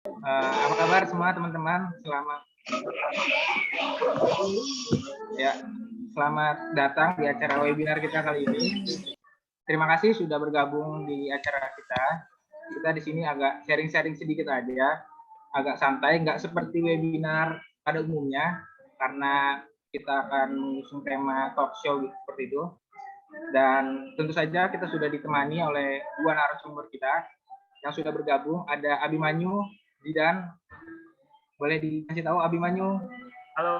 Apa kabar semua teman-teman? Ya, selamat datang di acara webinar kita kali ini. Terima kasih sudah bergabung di acara kita. Kita di sini agak sharing-sharing sedikit aja, agak santai, nggak seperti webinar pada umumnya, karena kita akan mengusung tema talk show seperti itu. Dan tentu saja kita sudah ditemani oleh dua narasumber kita yang sudah bergabung. Ada Abimanyu, Zidan. Boleh dikasih tahu Abimanyu? Halo.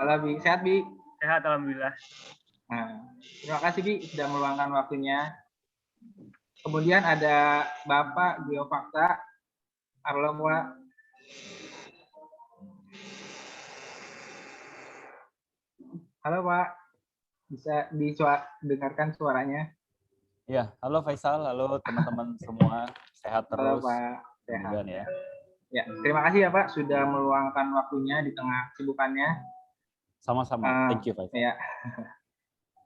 Halo Bi, sehat Bi? Sehat alhamdulillah. Nah, terima kasih Bi sudah meluangkan waktunya. Kemudian ada Bapak Geofakta. Halo Pak. Halo Pak, bisa didengarkan suaranya? Ya, halo Faisal, halo teman-teman semua, sehat terus. Halo Pak, sehat ya. Ya, terima kasih ya Pak sudah meluangkan waktunya di tengah kesibukannya. Sama-sama, thank you Faisal. Ya.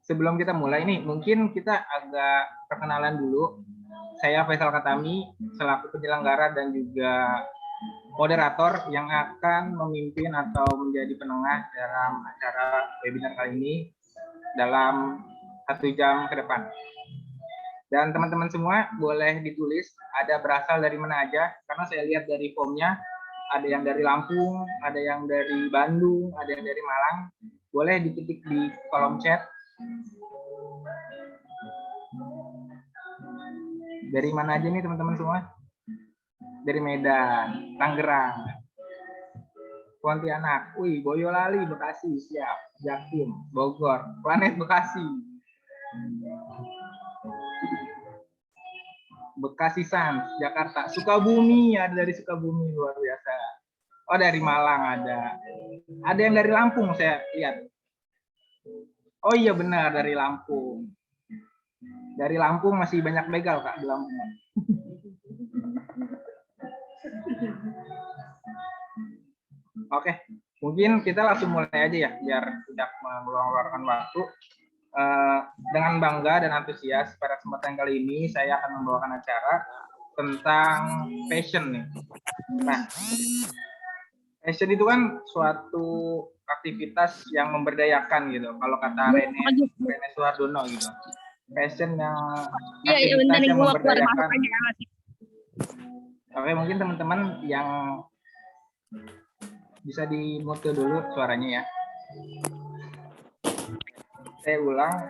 Sebelum kita mulai nih, mungkin kita agak perkenalan dulu. Saya Faisal Katami, selaku penyelenggara dan juga moderator yang akan memimpin atau menjadi penengah dalam acara webinar kali ini dalam 1 jam ke depan. Dan teman-teman semua boleh ditulis ada berasal dari mana aja, karena saya lihat dari formnya ada yang dari Lampung, ada yang dari Bandung, ada yang dari Malang. Boleh diketik di kolom chat. Dari mana aja nih teman-teman semua? Dari Medan, Tangerang, Pontianak, Boyolali, Bekasi, siap, Jatim, Bogor, Planet Bekasi, Bekasi Sans, Jakarta, Sukabumi, ada dari Sukabumi, luar biasa. Oh, dari Malang ada yang dari Lampung saya lihat. Oh iya benar, dari Lampung. Dari Lampung masih banyak begal Kak di Lampung. Oke, mungkin kita langsung mulai aja ya, biar tidak meluangkan waktu. Dengan bangga dan antusias pada kesempatan kali ini saya akan membawakan acara tentang passion nih. Nah, passion itu kan suatu aktivitas yang memberdayakan gitu. Kalau kata Rene Suhardono gitu. Passion yang aktivitas yang memberdayakan. Oke, mungkin teman-teman yang bisa di-mute dulu suaranya ya. Saya ulang,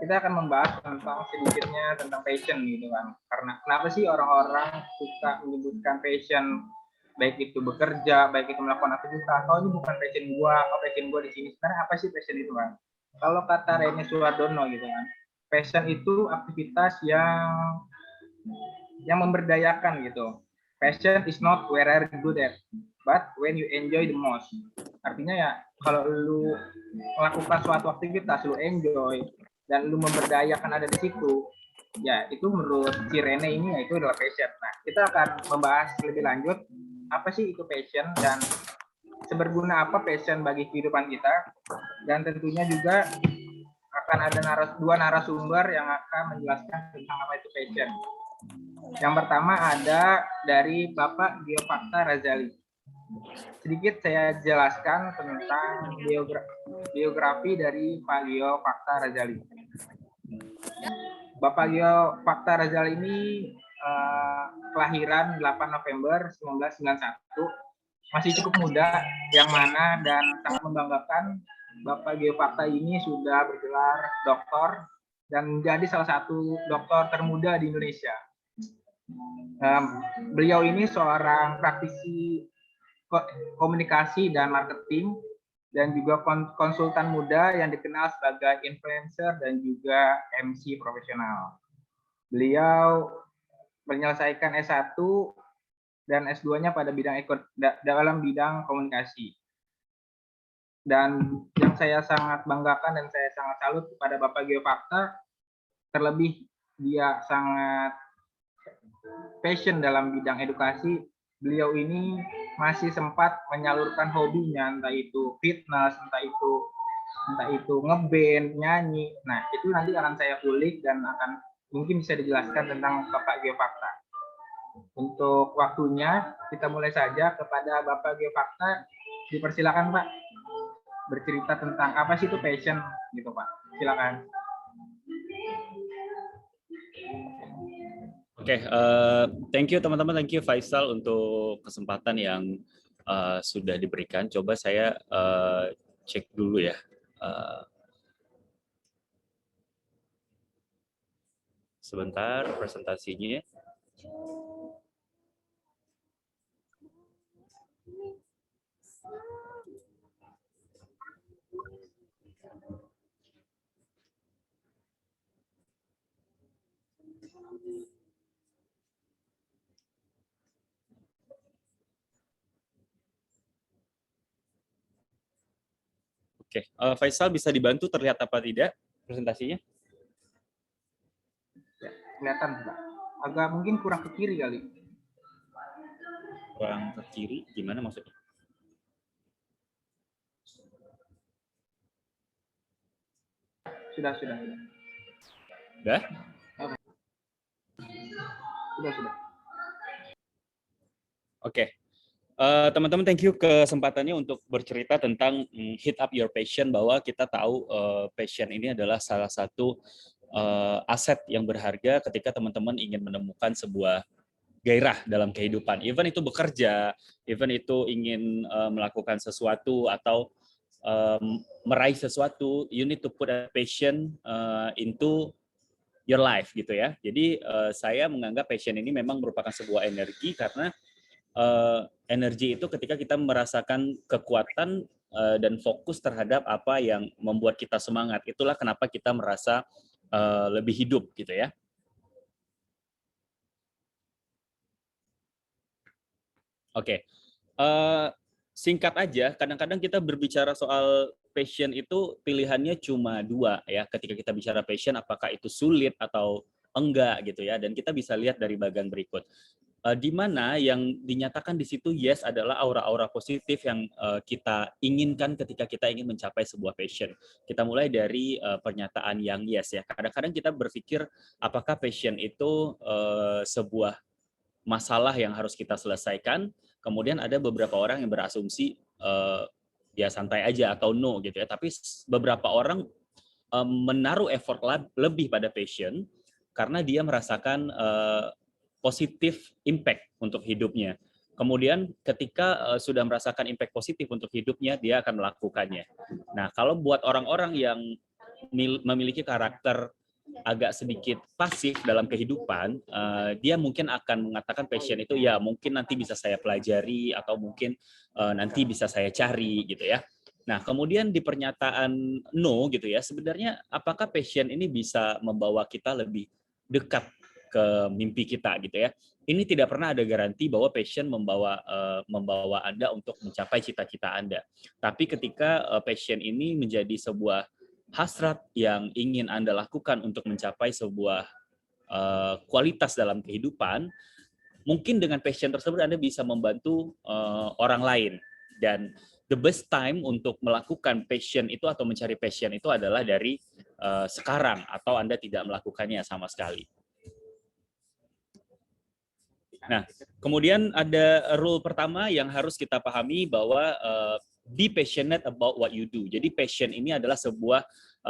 kita akan membahas tentang sedikitnya tentang passion gitu kan. Karena kenapa sih orang-orang suka menyebutkan passion, baik itu bekerja, baik itu melakukan aktivitas, oh ini bukan passion gua, oh passion gua di sini. Sebenarnya apa sih passion itu kan? Kalau kata Rene Suhardono gitu kan, passion itu aktivitas yang memberdayakan gitu. Passion is not where you're good at, but when you enjoy the most. Artinya ya, kalau lu melakukan suatu aktivitas, lu enjoy, dan lu memberdayakan ada di situ, ya itu menurut si Rene ini ya itu adalah passion. Nah, kita akan membahas lebih lanjut, apa sih itu passion, dan seberguna apa passion bagi kehidupan kita, dan tentunya juga akan ada dua narasumber yang akan menjelaskan tentang apa itu passion. Yang pertama ada dari Bapak Geofakta Razali. Sedikit saya jelaskan tentang biografi dari Pak Geofakta Razali. Bapak Geofakta Razali ini kelahiran 8 November 1991, masih cukup muda, yang mana dan sangat membanggakan Bapak Geofakta ini sudah bergelar doktor dan menjadi salah satu dokter termuda di Indonesia. Beliau ini seorang praktisi komunikasi dan marketing dan juga konsultan muda yang dikenal sebagai influencer dan juga MC profesional. Beliau menyelesaikan S1 dan S2-nya pada dalam bidang komunikasi. Dan yang saya sangat banggakan dan saya sangat salut kepada Bapak Geofakta, terlebih dia sangat passion dalam bidang edukasi. Beliau ini masih sempat menyalurkan hobinya, entah itu fitness, entah itu ngeband, nyanyi. Nah, itu nanti akan saya kulik dan akan mungkin bisa dijelaskan tentang Bapak Geofakta. Untuk waktunya, kita mulai saja kepada Bapak Geofakta. Dipersilakan Pak, bercerita tentang apa sih itu passion gitu Pak. Silakan. Oke, thank you teman-teman, thank you Faisal untuk kesempatan yang sudah diberikan. Coba saya cek dulu ya. Sebentar presentasinya. Oke, Faisal bisa dibantu terlihat apa tidak presentasinya? Ya, kelihatan Pak. Agak mungkin kurang ke kiri kali. Kurang ke kiri, gimana maksudnya? Sudah. Sudah? Sudah. Oke. Teman-teman, thank you kesempatannya untuk bercerita tentang hit up your passion, bahwa kita tahu passion ini adalah salah satu aset yang berharga ketika teman-teman ingin menemukan sebuah gairah dalam kehidupan. Even itu bekerja, even itu ingin melakukan sesuatu atau meraih sesuatu, you need to put a passion into your life gitu ya. Jadi saya menganggap passion ini memang merupakan sebuah energi, karena energi itu ketika kita merasakan kekuatan dan fokus terhadap apa yang membuat kita semangat. Itulah kenapa kita merasa lebih hidup gitu ya. Oke. Singkat aja, kadang-kadang kita berbicara soal passion itu pilihannya cuma dua ya. Ketika kita bicara passion, apakah itu sulit atau enggak gitu ya. Dan kita bisa lihat dari bagian berikut. Di mana yang dinyatakan di situ yes adalah aura-aura positif yang kita inginkan ketika kita ingin mencapai sebuah passion. Kita mulai dari pernyataan yang yes ya. Kadang-kadang kita berpikir apakah passion itu sebuah masalah yang harus kita selesaikan. Kemudian ada beberapa orang yang berasumsi ya santai aja atau no gitu ya. Tapi beberapa orang menaruh effort lebih pada passion karena dia merasakan positif impact untuk hidupnya. Kemudian ketika sudah merasakan impact positif untuk hidupnya, dia akan melakukannya. Nah, kalau buat orang-orang yang memiliki karakter agak sedikit pasif dalam kehidupan, dia mungkin akan mengatakan passion itu ya mungkin nanti bisa saya pelajari atau mungkin nanti bisa saya cari gitu ya. Nah, kemudian di pernyataan no gitu ya, sebenarnya apakah passion ini bisa membawa kita lebih dekat ke mimpi kita gitu ya. Ini tidak pernah ada garansi bahwa passion membawa Anda untuk mencapai cita-cita Anda. Tapi ketika passion ini menjadi sebuah hasrat yang ingin Anda lakukan untuk mencapai sebuah kualitas dalam kehidupan, mungkin dengan passion tersebut Anda bisa membantu orang lain. Dan the best time untuk melakukan passion itu atau mencari passion itu adalah dari sekarang, atau Anda tidak melakukannya sama sekali. Nah, kemudian ada rule pertama yang harus kita pahami, bahwa be passionate about what you do. Jadi passion ini adalah sebuah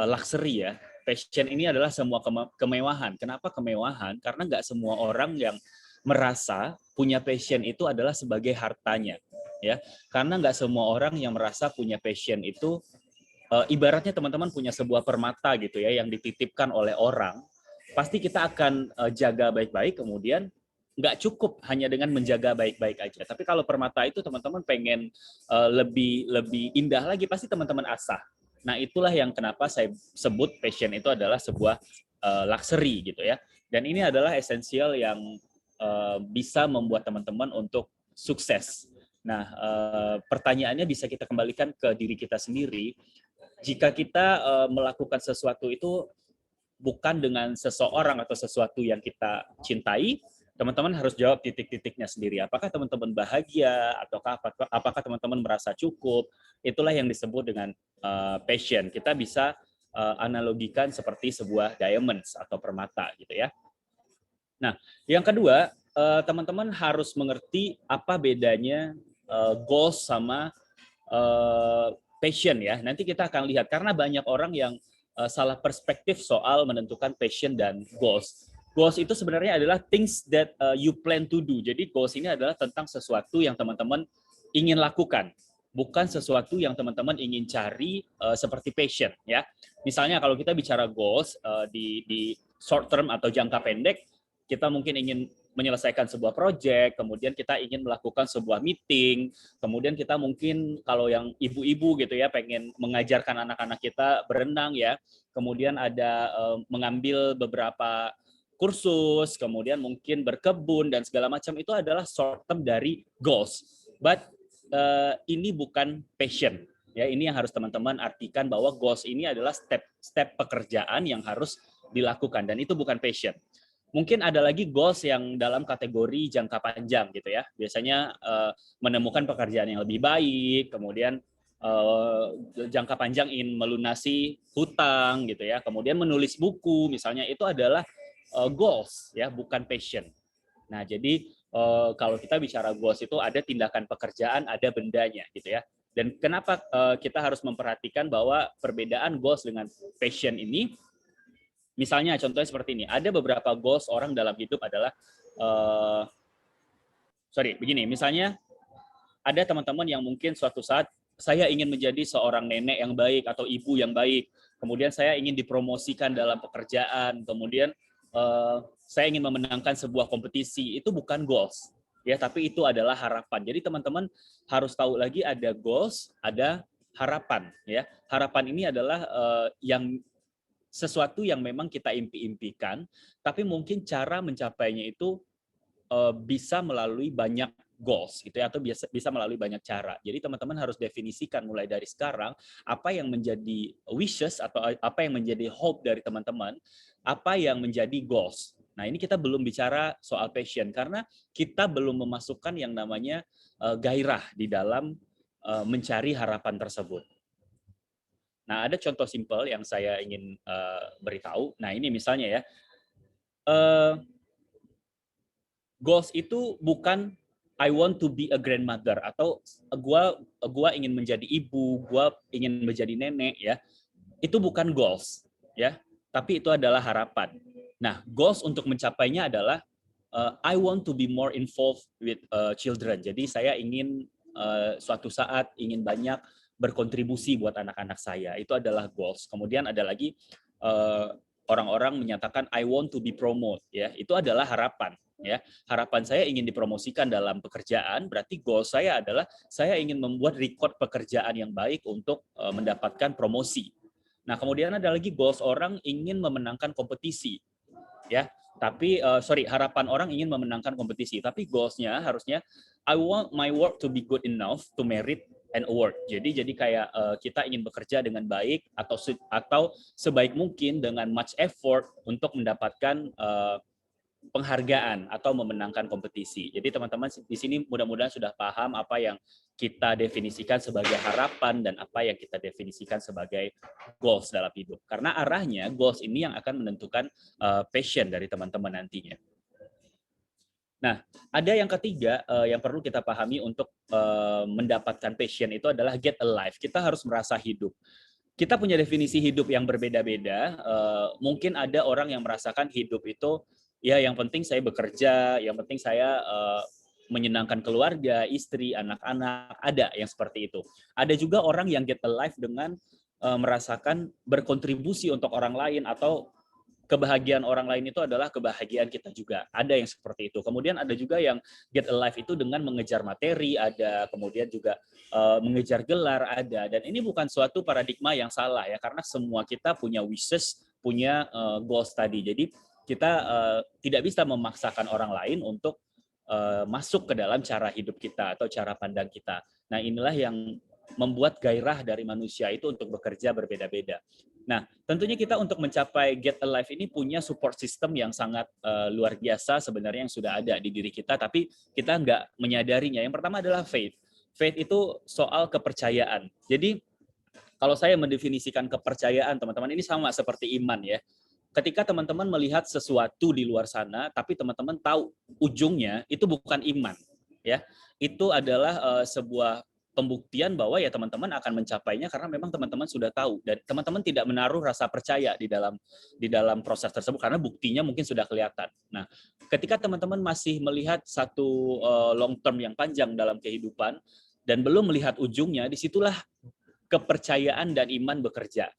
luxury ya. Passion ini adalah semua kemewahan. Kenapa kemewahan? Karena nggak semua orang yang merasa punya passion itu adalah sebagai hartanya, ya. Karena nggak semua orang yang merasa punya passion itu ibaratnya teman-teman punya sebuah permata gitu ya, yang dititipkan oleh orang. Pasti kita akan jaga baik-baik, kemudian nggak cukup hanya dengan menjaga baik-baik aja. Tapi kalau permata itu teman-teman pengen lebih indah lagi, pasti teman-teman asah. Nah, itulah yang kenapa saya sebut passion itu adalah sebuah luxury gitu ya. Dan ini adalah esensial yang bisa membuat teman-teman untuk sukses. Nah, pertanyaannya bisa kita kembalikan ke diri kita sendiri. Jika kita melakukan sesuatu itu bukan dengan seseorang atau sesuatu yang kita cintai, teman-teman harus jawab titik-titiknya sendiri. Apakah teman-teman bahagia, ataukah apakah teman-teman merasa cukup? Itulah yang disebut dengan passion. Kita bisa analogikan seperti sebuah diamonds atau permata gitu ya. Nah, yang kedua, teman-teman harus mengerti apa bedanya goals sama passion ya. Nanti kita akan lihat karena banyak orang yang salah perspektif soal menentukan passion dan goals. Goals itu sebenarnya adalah things that you plan to do. Jadi goals ini adalah tentang sesuatu yang teman-teman ingin lakukan, bukan sesuatu yang teman-teman ingin cari seperti passion ya. Misalnya kalau kita bicara goals di short term atau jangka pendek, kita mungkin ingin menyelesaikan sebuah project, kemudian kita ingin melakukan sebuah meeting, kemudian kita mungkin kalau yang ibu-ibu gitu ya pengen mengajarkan anak-anak kita berenang ya, kemudian ada mengambil beberapa kursus, kemudian mungkin berkebun dan segala macam itu adalah short term dari goals. But ini bukan passion. Ya, ini yang harus teman-teman artikan bahwa goals ini adalah step pekerjaan yang harus dilakukan dan itu bukan passion. Mungkin ada lagi goals yang dalam kategori jangka panjang gitu ya. Biasanya menemukan pekerjaan yang lebih baik, kemudian jangka panjang ingin melunasi hutang gitu ya. Kemudian menulis buku misalnya itu adalah goals ya, bukan passion. Nah, jadi kalau kita bicara goals itu ada tindakan pekerjaan, ada bendanya gitu ya. Dan kenapa kita harus memperhatikan bahwa perbedaan goals dengan passion ini. Misalnya contohnya seperti ini, ada beberapa goals orang dalam hidup adalah, begini, misalnya ada teman-teman yang mungkin suatu saat saya ingin menjadi seorang nenek yang baik atau ibu yang baik, kemudian saya ingin dipromosikan dalam pekerjaan, kemudian saya ingin memenangkan sebuah kompetisi, itu bukan goals, ya, tapi itu adalah harapan. Jadi teman-teman harus tahu lagi ada goals, ada harapan, ya. Harapan ini adalah yang sesuatu yang memang kita impi-impikan, tapi mungkin cara mencapainya itu bisa melalui banyak goals gitu ya, atau bisa melalui banyak cara. Jadi teman-teman harus definisikan mulai dari sekarang apa yang menjadi wishes atau apa yang menjadi hope dari teman-teman, apa yang menjadi goals. Nah, ini kita belum bicara soal passion karena kita belum memasukkan yang namanya gairah di dalam mencari harapan tersebut. Nah, ada contoh simpel yang saya ingin beritahu. Nah, ini misalnya ya, goals itu bukan I want to be a grandmother atau gua ingin menjadi ibu, gua ingin menjadi nenek ya. Itu bukan goals ya, tapi itu adalah harapan. Nah, goals untuk mencapainya adalah I want to be more involved with children. Jadi saya ingin suatu saat ingin banyak berkontribusi buat anak-anak saya. Itu adalah goals. Kemudian ada lagi orang-orang menyatakan I want to be promoted ya. Itu adalah harapan ya. Harapan saya ingin dipromosikan dalam pekerjaan, berarti goal saya adalah saya ingin membuat record pekerjaan yang baik untuk mendapatkan promosi. Nah, kemudian ada lagi goals orang ingin memenangkan kompetisi ya. Tapi harapan orang ingin memenangkan kompetisi, tapi goals-nya harusnya I want my work to be good enough to merit an award. Jadi kayak kita ingin bekerja dengan baik atau sebaik mungkin dengan much effort untuk mendapatkan penghargaan atau memenangkan kompetisi. Jadi teman-teman di sini mudah-mudahan sudah paham apa yang kita definisikan sebagai harapan dan apa yang kita definisikan sebagai goals dalam hidup. Karena arahnya goals ini yang akan menentukan passion dari teman-teman nantinya. Nah, ada yang ketiga yang perlu kita pahami untuk mendapatkan passion itu adalah get alive. Kita harus merasa hidup. Kita punya definisi hidup yang berbeda-beda. Mungkin ada orang yang merasakan hidup itu ya yang penting saya bekerja, yang penting saya menyenangkan keluarga, istri, anak-anak, ada yang seperti itu. Ada juga orang yang get alive dengan merasakan berkontribusi untuk orang lain atau kebahagiaan orang lain itu adalah kebahagiaan kita juga. Ada yang seperti itu. Kemudian ada juga yang get alive itu dengan mengejar materi, ada kemudian juga mengejar gelar, ada. Dan ini bukan suatu paradigma yang salah ya, karena semua kita punya wishes, punya goals tadi. Jadi kita tidak bisa memaksakan orang lain untuk masuk ke dalam cara hidup kita atau cara pandang kita. Nah, inilah yang membuat gairah dari manusia itu untuk bekerja berbeda-beda. Nah, tentunya kita untuk mencapai get alive ini punya support system yang sangat luar biasa sebenarnya yang sudah ada di diri kita, tapi kita nggak menyadarinya. Yang pertama adalah faith. Faith itu soal kepercayaan. Jadi, kalau saya mendefinisikan kepercayaan, teman-teman, ini sama seperti iman ya. ketika teman-teman melihat sesuatu di luar sana, tapi teman-teman tahu ujungnya itu bukan iman, ya. Itu adalah sebuah pembuktian bahwa ya teman-teman akan mencapainya karena memang teman-teman sudah tahu dan teman-teman tidak menaruh rasa percaya di dalam proses tersebut karena buktinya mungkin sudah kelihatan. Nah, ketika teman-teman masih melihat satu long term yang panjang dalam kehidupan dan belum melihat ujungnya, disitulah kepercayaan dan iman bekerja.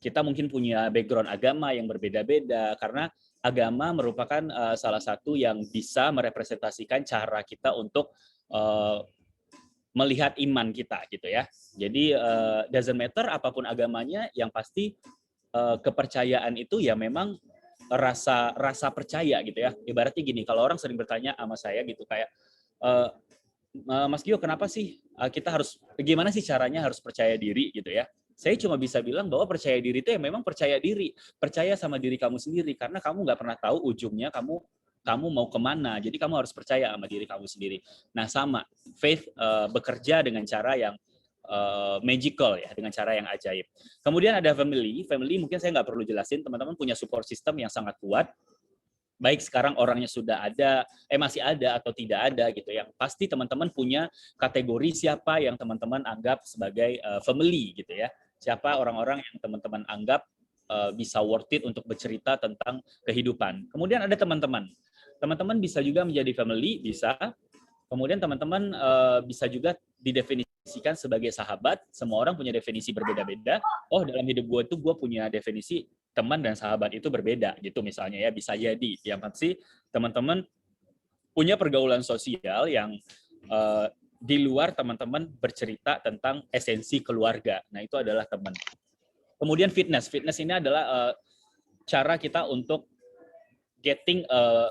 Kita mungkin punya background agama yang berbeda-beda karena agama merupakan salah satu yang bisa merepresentasikan cara kita untuk melihat iman kita gitu ya. Jadi doesn't matter apapun agamanya, yang pasti kepercayaan itu ya memang rasa percaya gitu ya. Ibaratnya gini, kalau orang sering bertanya sama saya gitu kayak Mas Gio, kenapa sih kita harus, gimana sih caranya harus percaya diri gitu ya? Saya cuma bisa bilang bahwa percaya diri itu ya memang percaya diri, percaya sama diri kamu sendiri karena kamu nggak pernah tahu ujungnya kamu mau kemana, jadi kamu harus percaya sama diri kamu sendiri. Nah sama, faith bekerja dengan cara yang magical ya, dengan cara yang ajaib. Kemudian ada family mungkin saya nggak perlu jelasin, teman-teman punya support system yang sangat kuat. Baik sekarang orangnya sudah ada, masih ada atau tidak ada gitu. Yang pasti teman-teman punya kategori siapa yang teman-teman anggap sebagai family gitu ya. Siapa orang-orang yang teman-teman anggap bisa worth it untuk bercerita tentang kehidupan. Kemudian ada teman-teman. Teman-teman bisa juga menjadi family, bisa. Kemudian teman-teman bisa juga didefinisikan sebagai sahabat. Semua orang punya definisi berbeda-beda. Oh, dalam hidup gue tuh gue punya definisi teman dan sahabat itu berbeda gitu misalnya ya, bisa jadi. Yang pasti teman-teman punya pergaulan sosial yang di luar teman-teman bercerita tentang esensi keluarga. Nah, itu adalah teman. Kemudian fitness ini adalah cara kita untuk getting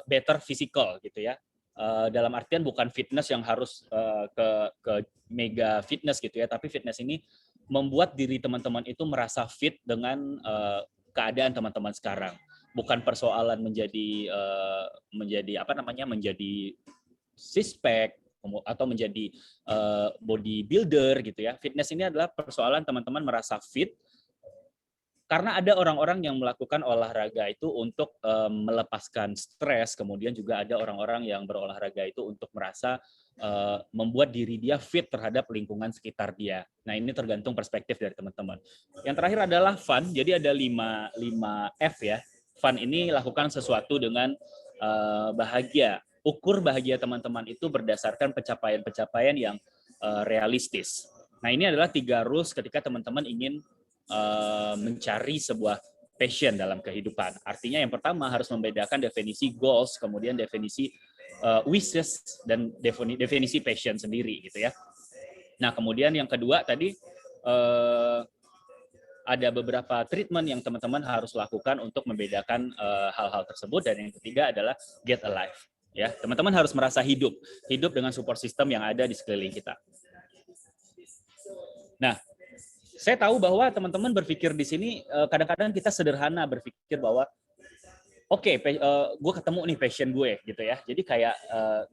better physical gitu ya. Dalam artian bukan fitness yang harus ke mega fitness gitu ya, tapi fitness ini membuat diri teman-teman itu merasa fit dengan keadaan teman-teman sekarang. Bukan persoalan menjadi six-pack atau menjadi bodybuilder gitu ya. Fitness ini adalah persoalan teman-teman merasa fit karena ada orang-orang yang melakukan olahraga itu untuk melepaskan stres, kemudian juga ada orang-orang yang berolahraga itu untuk merasa membuat diri dia fit terhadap lingkungan sekitar dia. Nah, ini tergantung perspektif dari teman-teman. Yang terakhir adalah fun. Jadi ada 5 F ya. Fun ini lakukan sesuatu dengan bahagia. Ukur bahagia teman-teman itu berdasarkan pencapaian-pencapaian yang realistis. Nah, ini adalah 3 rules ketika teman-teman ingin mencari sebuah passion dalam kehidupan. Artinya yang pertama harus membedakan definisi goals, kemudian definisi wishes, dan definisi passion sendiri gitu ya. Nah, kemudian yang kedua tadi ada beberapa treatment yang teman-teman harus lakukan untuk membedakan hal-hal tersebut, dan yang ketiga adalah get alive. Ya, teman-teman harus merasa hidup dengan support system yang ada di sekeliling kita. Nah, saya tahu bahwa teman-teman berpikir di sini kadang-kadang kita sederhana berpikir bahwa oke, gue ketemu nih passion gue gitu ya. Jadi kayak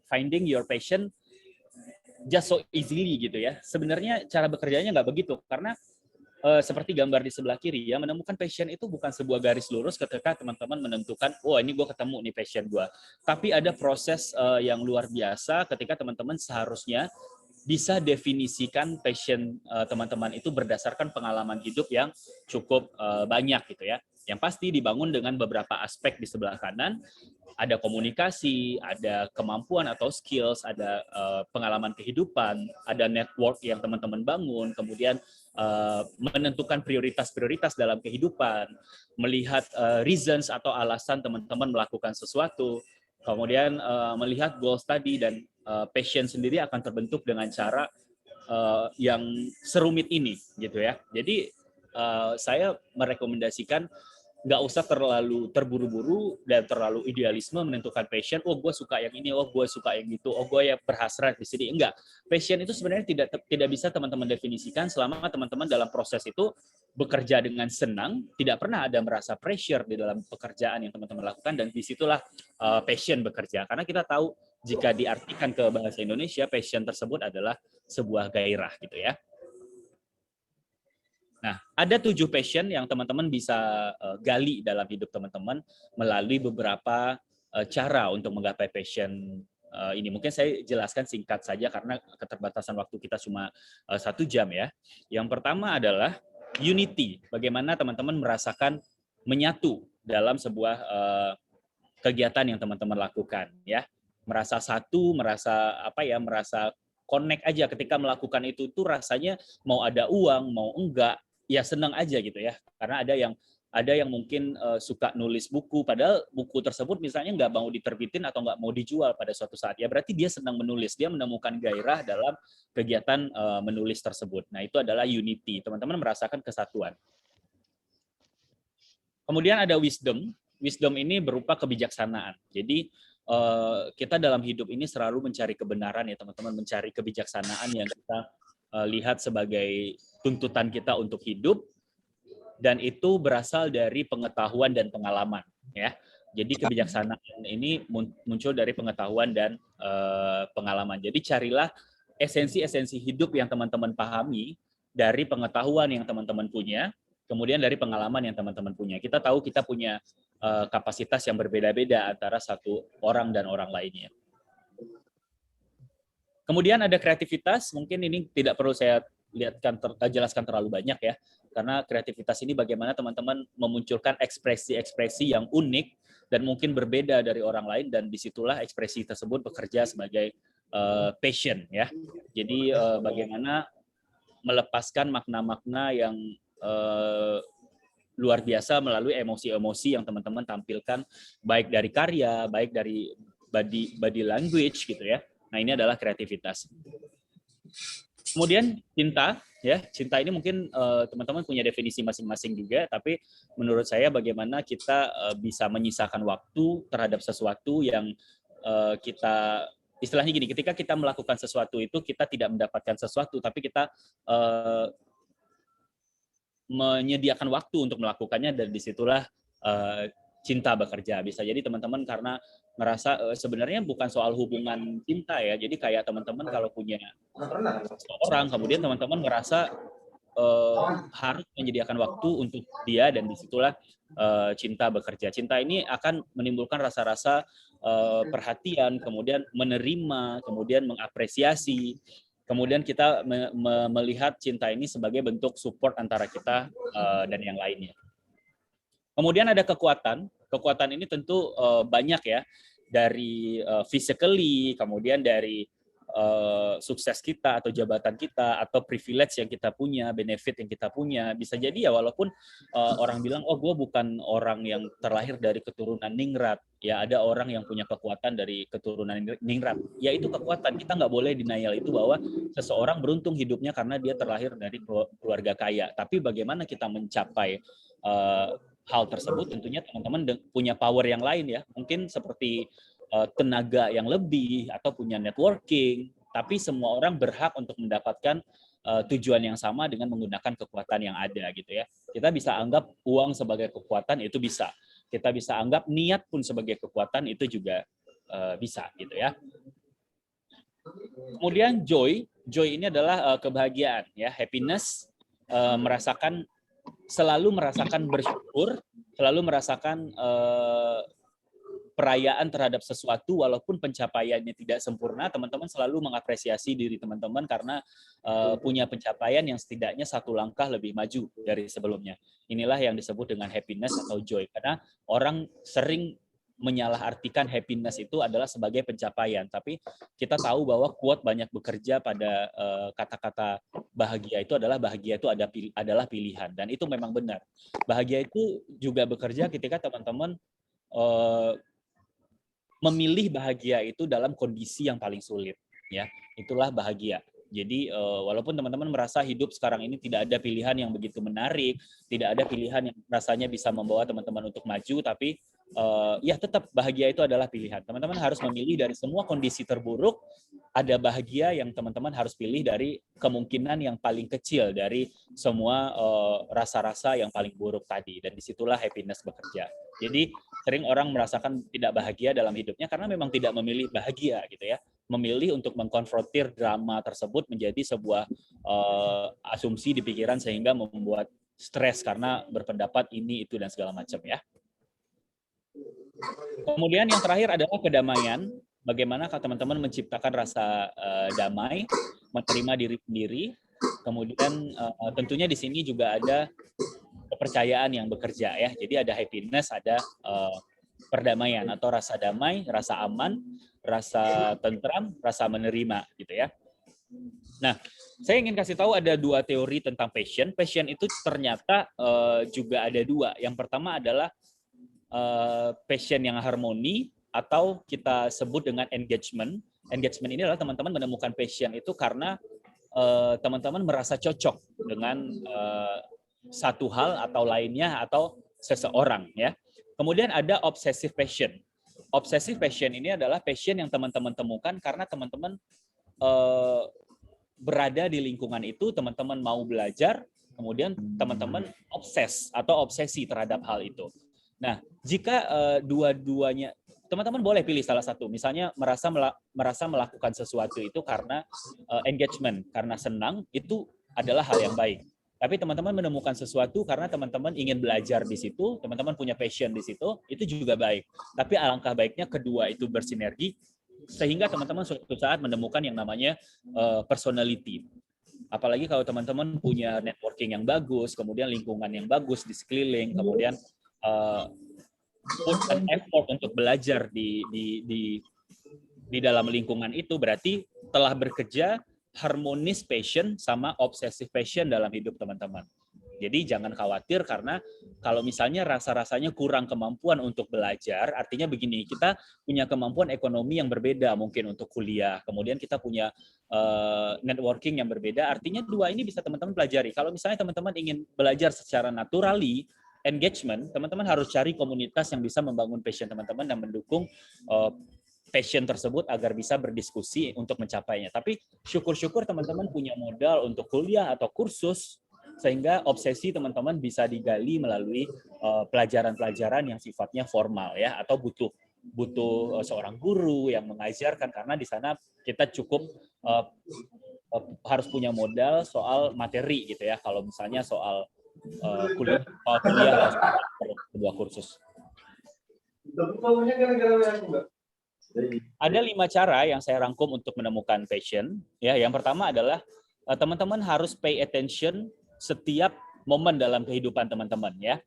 finding your passion just so easily gitu ya. Sebenarnya cara bekerjanya nggak begitu karena seperti gambar di sebelah kiri ya, menemukan passion itu bukan sebuah garis lurus ketika teman-teman menentukan, oh ini gue ketemu nih passion gue. Tapi ada proses yang luar biasa ketika teman-teman seharusnya bisa definisikan passion teman-teman itu berdasarkan pengalaman hidup yang cukup banyak gitu ya. Yang pasti dibangun dengan beberapa aspek di sebelah kanan. Ada komunikasi, ada kemampuan atau skills, ada pengalaman kehidupan, ada network yang teman-teman bangun, kemudian menentukan prioritas-prioritas dalam kehidupan, melihat reasons atau alasan teman-teman melakukan sesuatu, kemudian melihat goals tadi, dan passion sendiri akan terbentuk dengan cara yang serumit ini gitu ya. Jadi saya merekomendasikan nggak usah terlalu terburu-buru dan terlalu idealisme menentukan passion. Oh, gue suka yang ini, oh gue suka yang itu, oh gue ya berhasrat di sini. Enggak. Passion itu sebenarnya tidak bisa teman-teman definisikan selama teman-teman dalam proses itu bekerja dengan senang, tidak pernah ada merasa pressure di dalam pekerjaan yang teman-teman lakukan, dan disitulah passion bekerja. Karena kita tahu jika diartikan ke bahasa Indonesia, passion tersebut adalah sebuah gairah gitu ya. Nah, ada 7 passion yang teman-teman bisa gali dalam hidup teman-teman melalui beberapa cara untuk menggapai passion ini. Mungkin saya jelaskan singkat saja karena keterbatasan waktu kita cuma 1 jam ya. Yang pertama adalah unity. Bagaimana teman-teman merasakan menyatu dalam sebuah kegiatan yang teman-teman lakukan ya. Merasa satu, merasa merasa connect aja ketika melakukan itu tuh rasanya mau ada uang, mau enggak, ya senang aja gitu ya. Karena ada yang mungkin suka nulis buku, padahal buku tersebut misalnya nggak mau diterbitin atau nggak mau dijual pada suatu saat. Ya berarti dia senang menulis, dia menemukan gairah dalam kegiatan menulis tersebut. Nah itu adalah unity, teman-teman merasakan kesatuan. Kemudian ada wisdom. Wisdom ini berupa kebijaksanaan. Jadi kita dalam hidup ini selalu mencari kebenaran ya teman-teman, mencari kebijaksanaan yang kita lihat sebagai tuntutan kita untuk hidup, dan itu berasal dari pengetahuan dan pengalaman ya. Jadi kebijaksanaan ini muncul dari pengetahuan dan pengalaman. Jadi carilah esensi-esensi hidup yang teman-teman pahami dari pengetahuan yang teman-teman punya, kemudian dari pengalaman yang teman-teman punya. Kita tahu kita punya kapasitas yang berbeda-beda antara satu orang dan orang lainnya. Kemudian ada kreativitas, mungkin ini tidak perlu saya jelaskan terlalu banyak ya, karena kreativitas ini bagaimana teman-teman memunculkan ekspresi-ekspresi yang unik dan mungkin berbeda dari orang lain, dan disitulah ekspresi tersebut bekerja sebagai passion ya. Jadi bagaimana melepaskan makna-makna yang luar biasa melalui emosi-emosi yang teman-teman tampilkan, baik dari karya, baik dari body language gitu ya. Nah ini adalah kreativitas. Kemudian cinta, ya cinta ini mungkin teman-teman punya definisi masing-masing juga, tapi menurut saya bagaimana kita bisa menyisakan waktu terhadap sesuatu yang kita, istilahnya gini, ketika kita melakukan sesuatu itu kita tidak mendapatkan sesuatu, tapi kita menyediakan waktu untuk melakukannya, dan disitulah cinta bekerja. Bisa jadi teman-teman karena ngerasa sebenarnya bukan soal hubungan cinta ya, jadi kayak teman-teman kalau punya seseorang, kemudian teman-teman ngerasa harus menyediakan waktu untuk dia, dan disitulah cinta bekerja. Cinta ini akan menimbulkan rasa-rasa perhatian, kemudian menerima, kemudian mengapresiasi. Kemudian kita melihat cinta ini sebagai bentuk support antara kita dan yang lainnya. Kemudian ada kekuatan. Kekuatan ini tentu banyak ya, dari physically, kemudian dari sukses kita atau jabatan kita atau privilege yang kita punya, benefit yang kita punya. Bisa jadi ya walaupun orang bilang, oh gue bukan orang yang terlahir dari keturunan ningrat, ya ada orang yang punya kekuatan dari keturunan ningrat. Ya itu kekuatan, kita nggak boleh denial itu bahwa seseorang beruntung hidupnya karena dia terlahir dari keluarga kaya. Tapi bagaimana kita mencapai hal tersebut, tentunya teman-teman punya power yang lain ya, mungkin seperti tenaga yang lebih atau punya networking, tapi semua orang berhak untuk mendapatkan tujuan yang sama dengan menggunakan kekuatan yang ada gitu ya. Kita bisa anggap uang sebagai kekuatan, itu bisa. Kita bisa anggap niat pun sebagai kekuatan, itu juga bisa gitu ya. Kemudian joy ini adalah kebahagiaan ya, happiness, selalu merasakan bersyukur, selalu merasakan perayaan terhadap sesuatu walaupun pencapaiannya tidak sempurna. Teman-teman selalu mengapresiasi diri teman-teman karena punya pencapaian yang setidaknya satu langkah lebih maju dari sebelumnya. Inilah yang disebut dengan happiness atau joy, karena orang sering menyalahartikan happiness itu adalah sebagai pencapaian, tapi kita tahu bahwa quote banyak bekerja pada kata-kata bahagia itu adalah pilihan, dan itu memang benar. Bahagia itu juga bekerja ketika teman-teman memilih bahagia itu dalam kondisi yang paling sulit, ya itulah bahagia. Jadi walaupun teman-teman merasa hidup sekarang ini tidak ada pilihan yang begitu menarik, tidak ada pilihan yang rasanya bisa membawa teman-teman untuk maju, tapi ya tetap bahagia itu adalah pilihan. Teman-teman harus memilih dari semua kondisi terburuk, ada bahagia yang teman-teman harus pilih dari kemungkinan yang paling kecil dari semua rasa-rasa yang paling buruk tadi, dan disitulah happiness bekerja. Jadi sering orang merasakan tidak bahagia dalam hidupnya karena memang tidak memilih bahagia gitu ya. Memilih untuk mengkonfrontir drama tersebut menjadi sebuah asumsi di pikiran sehingga membuat stres karena berpendapat ini itu dan segala macam ya. Kemudian yang terakhir adalah kedamaian. Bagaimana kalau teman-teman menciptakan rasa damai, menerima diri sendiri. Kemudian tentunya di sini juga ada kepercayaan yang bekerja ya. Jadi ada happiness, ada perdamaian atau rasa damai, rasa aman, rasa tentram, rasa menerima gitu ya. Nah, saya ingin kasih tahu ada dua teori tentang passion. Passion itu ternyata juga ada dua. Yang pertama adalah passion yang harmoni atau kita sebut dengan engagement. Engagement ini adalah teman-teman menemukan passion itu karena teman-teman merasa cocok dengan satu hal atau lainnya atau seseorang ya. Kemudian ada obsessive passion. Obsessive passion ini adalah passion yang teman-teman temukan karena teman-teman berada di lingkungan itu, teman-teman mau belajar, kemudian teman-teman obsesi terhadap hal itu. Nah, jika dua-duanya, teman-teman boleh pilih salah satu. Misalnya merasa melakukan sesuatu itu karena engagement, karena senang, itu adalah hal yang baik. Tapi teman-teman menemukan sesuatu karena teman-teman ingin belajar di situ, teman-teman punya passion di situ, itu juga baik. Tapi alangkah baiknya kedua itu bersinergi, sehingga teman-teman suatu saat menemukan yang namanya personality. Apalagi kalau teman-teman punya networking yang bagus, kemudian lingkungan yang bagus di sekeliling, kemudian put an effort untuk belajar di dalam lingkungan itu, berarti telah bekerja harmonis passion sama obsessive passion dalam hidup teman-teman. Jadi jangan khawatir karena kalau misalnya rasa-rasanya kurang kemampuan untuk belajar, artinya begini, kita punya kemampuan ekonomi yang berbeda mungkin untuk kuliah, kemudian kita punya networking yang berbeda, artinya dua ini bisa teman-teman pelajari. Kalau misalnya teman-teman ingin belajar secara naturally, engagement, teman-teman harus cari komunitas yang bisa membangun passion teman-teman dan mendukung passion tersebut agar bisa berdiskusi untuk mencapainya. Tapi syukur-syukur teman-teman punya modal untuk kuliah atau kursus, sehingga obsesi teman-teman bisa digali melalui pelajaran-pelajaran yang sifatnya formal ya, atau butuh seorang guru yang mengajarkan, karena di sana kita cukup harus punya modal soal materi gitu ya. Kalau misalnya soal kuliah atau sebuah kursus. Ada 5 cara yang saya rangkum untuk menemukan passion. Ya, yang pertama adalah teman-teman harus pay attention setiap momen dalam kehidupan teman-teman ya.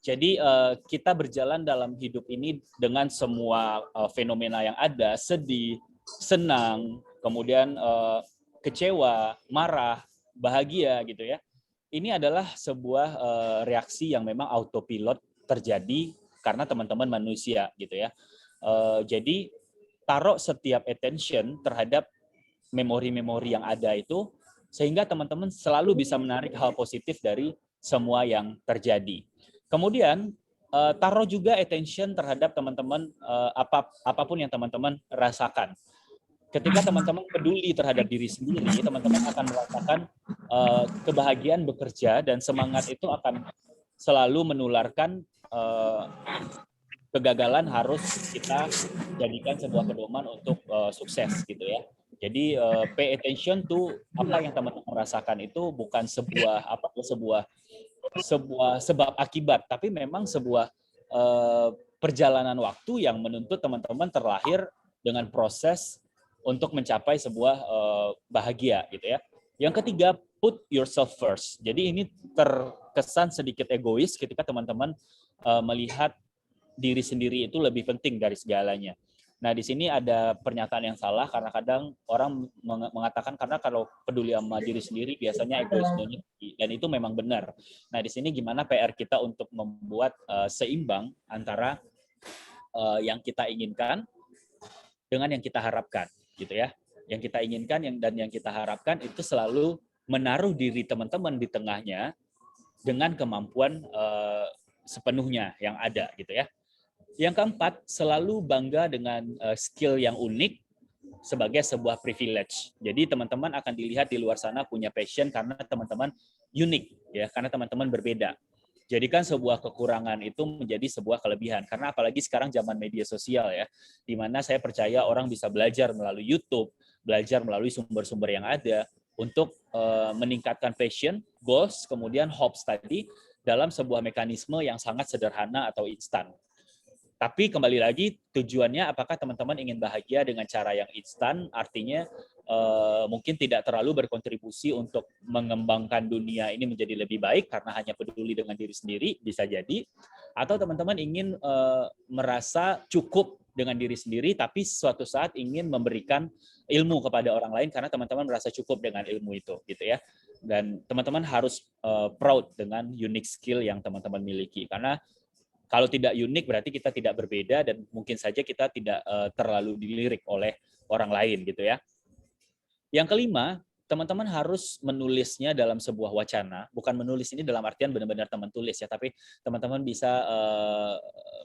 Jadi kita berjalan dalam hidup ini dengan semua fenomena yang ada, sedih, senang, kemudian kecewa, marah, bahagia gitu ya. Ini adalah sebuah reaksi yang memang autopilot terjadi karena teman-teman manusia gitu ya. Jadi taruh setiap attention terhadap memori-memori yang ada itu, sehingga teman-teman selalu bisa menarik hal positif dari semua yang terjadi. Kemudian taruh juga attention terhadap teman-teman apapun yang teman-teman rasakan. Ketika teman-teman peduli terhadap diri sendiri, teman-teman akan merasakan kebahagiaan bekerja, dan semangat itu akan selalu menularkan. Kegagalan harus kita jadikan sebuah pedoman untuk sukses gitu ya. Jadi pay attention to apa yang teman-teman rasakan itu bukan sebuah sebab akibat, tapi memang sebuah perjalanan waktu yang menuntut teman-teman terlahir dengan proses untuk mencapai sebuah bahagia gitu ya. Yang ketiga, put yourself first. Jadi ini terkesan sedikit egois ketika teman-teman melihat diri sendiri itu lebih penting dari segalanya. Nah, di sini ada pernyataan yang salah karena kadang orang mengatakan karena kalau peduli sama diri sendiri biasanya egoismenya tinggi, dan itu memang benar. Nah, di sini gimana PR kita untuk membuat seimbang antara yang kita inginkan dengan yang kita harapkan, gitu ya. Yang kita inginkan dan yang kita harapkan itu selalu menaruh diri teman-teman di tengahnya dengan kemampuan sepenuhnya yang ada, gitu ya. Yang keempat, selalu bangga dengan skill yang unik sebagai sebuah privilege. Jadi teman-teman akan dilihat di luar sana punya passion karena teman-teman unik ya, karena teman-teman berbeda. jadikan sebuah kekurangan itu menjadi sebuah kelebihan. Karena apalagi sekarang zaman media sosial ya, di mana saya percaya orang bisa belajar melalui YouTube, belajar melalui sumber-sumber yang ada untuk meningkatkan passion, goals, kemudian hopes tadi dalam sebuah mekanisme yang sangat sederhana atau instan. Tapi kembali lagi tujuannya apakah teman-teman ingin bahagia dengan cara yang instan, artinya mungkin tidak terlalu berkontribusi untuk mengembangkan dunia ini menjadi lebih baik karena hanya peduli dengan diri sendiri, bisa jadi. Atau teman-teman ingin merasa cukup dengan diri sendiri, tapi suatu saat ingin memberikan ilmu kepada orang lain karena teman-teman merasa cukup dengan ilmu itu, gitu ya. Dan teman-teman harus proud dengan unique skill yang teman-teman miliki, karena kalau tidak unik berarti kita tidak berbeda dan mungkin saja kita tidak terlalu dilirik oleh orang lain gitu ya. Yang kelima, teman-teman harus menulisnya dalam sebuah wacana. Bukan menulis ini dalam artian benar-benar teman tulis ya, tapi teman-teman bisa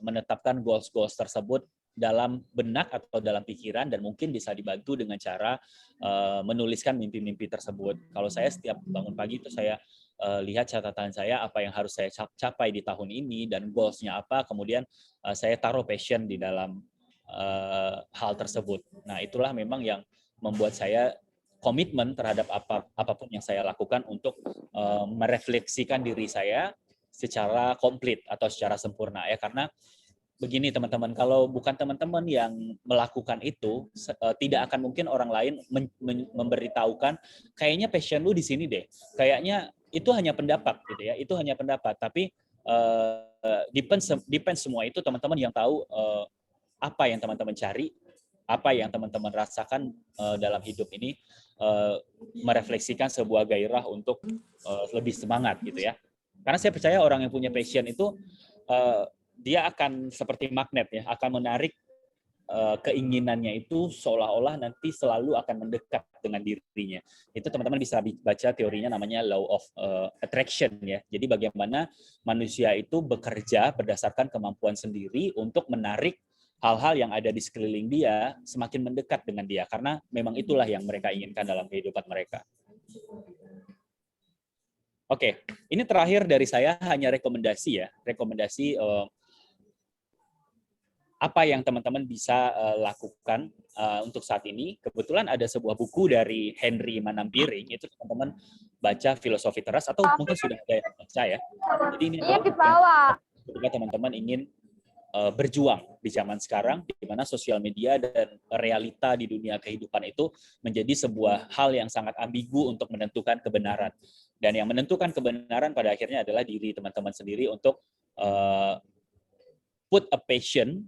menetapkan goals-goals tersebut dalam benak atau dalam pikiran dan mungkin bisa dibantu dengan cara menuliskan mimpi-mimpi tersebut. Kalau saya setiap bangun pagi itu saya lihat catatan saya apa yang harus saya capai di tahun ini dan goals-nya apa, kemudian saya taruh passion di dalam hal tersebut. Nah, itulah memang yang membuat saya komitmen terhadap apapun yang saya lakukan untuk merefleksikan diri saya secara komplit atau secara sempurna ya, karena begini teman-teman, kalau bukan teman-teman yang melakukan itu, tidak akan mungkin orang lain memberitahukan kayaknya passion lu di sini deh. Kayaknya itu hanya pendapat gitu ya. Itu hanya pendapat, tapi depends semua itu teman-teman yang tahu apa yang teman-teman cari, apa yang teman-teman rasakan dalam hidup ini, merefleksikan sebuah gairah untuk lebih semangat gitu ya. Karena saya percaya orang yang punya passion itu dia akan seperti magnet ya, akan menarik keinginannya itu seolah-olah nanti selalu akan mendekat dengan dirinya. Itu teman-teman bisa baca teorinya namanya law of attraction ya. Jadi bagaimana manusia itu bekerja berdasarkan kemampuan sendiri untuk menarik hal-hal yang ada di sekeliling dia semakin mendekat dengan dia, karena memang itulah yang mereka inginkan dalam kehidupan mereka. Oke, ini terakhir dari saya hanya rekomendasi ya, rekomendasi apa yang teman-teman bisa lakukan untuk saat ini. Kebetulan ada sebuah buku dari Henry Manampiring, itu teman-teman baca Filosofi Teras, atau mungkin sudah ada yang baca ya. Jadi ini adalah ketika teman-teman ingin berjuang di zaman sekarang, di mana sosial media dan realita di dunia kehidupan itu menjadi sebuah hal yang sangat ambigu untuk menentukan kebenaran. Dan yang menentukan kebenaran pada akhirnya adalah diri teman-teman sendiri untuk put a passion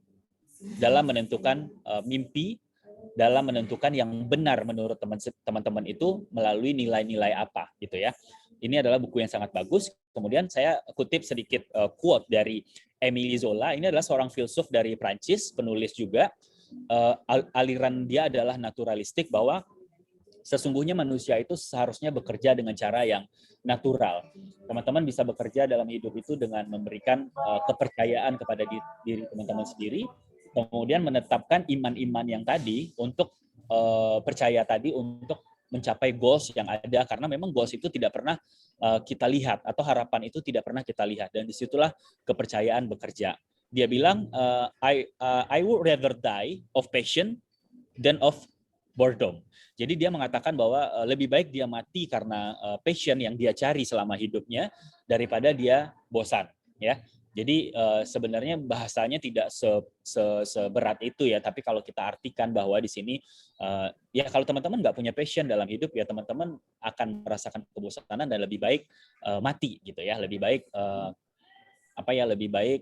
dalam menentukan mimpi, dalam menentukan yang benar menurut teman-teman itu melalui nilai-nilai apa gitu ya. Ini adalah buku yang sangat bagus. Kemudian saya kutip sedikit quote dari Émile Zola. Ini adalah seorang filsuf dari Prancis, penulis juga. Aliran dia adalah naturalistik, bahwa sesungguhnya manusia itu seharusnya bekerja dengan cara yang natural. Teman-teman bisa bekerja dalam hidup itu dengan memberikan kepercayaan kepada diri teman-teman sendiri, kemudian menetapkan iman-iman yang tadi untuk percaya tadi untuk mencapai goals yang ada, karena memang goals itu tidak pernah kita lihat atau harapan itu tidak pernah kita lihat, dan disitulah kepercayaan bekerja. Dia bilang I would rather die of passion than of boredom. Jadi dia mengatakan bahwa lebih baik dia mati karena passion yang dia cari selama hidupnya daripada dia bosan ya. Jadi sebenarnya bahasanya tidak seberat itu ya, tapi kalau kita artikan bahwa di sini ya kalau teman-teman nggak punya passion dalam hidup ya teman-teman akan merasakan kebosanan dan lebih baik mati gitu ya, lebih baik lebih baik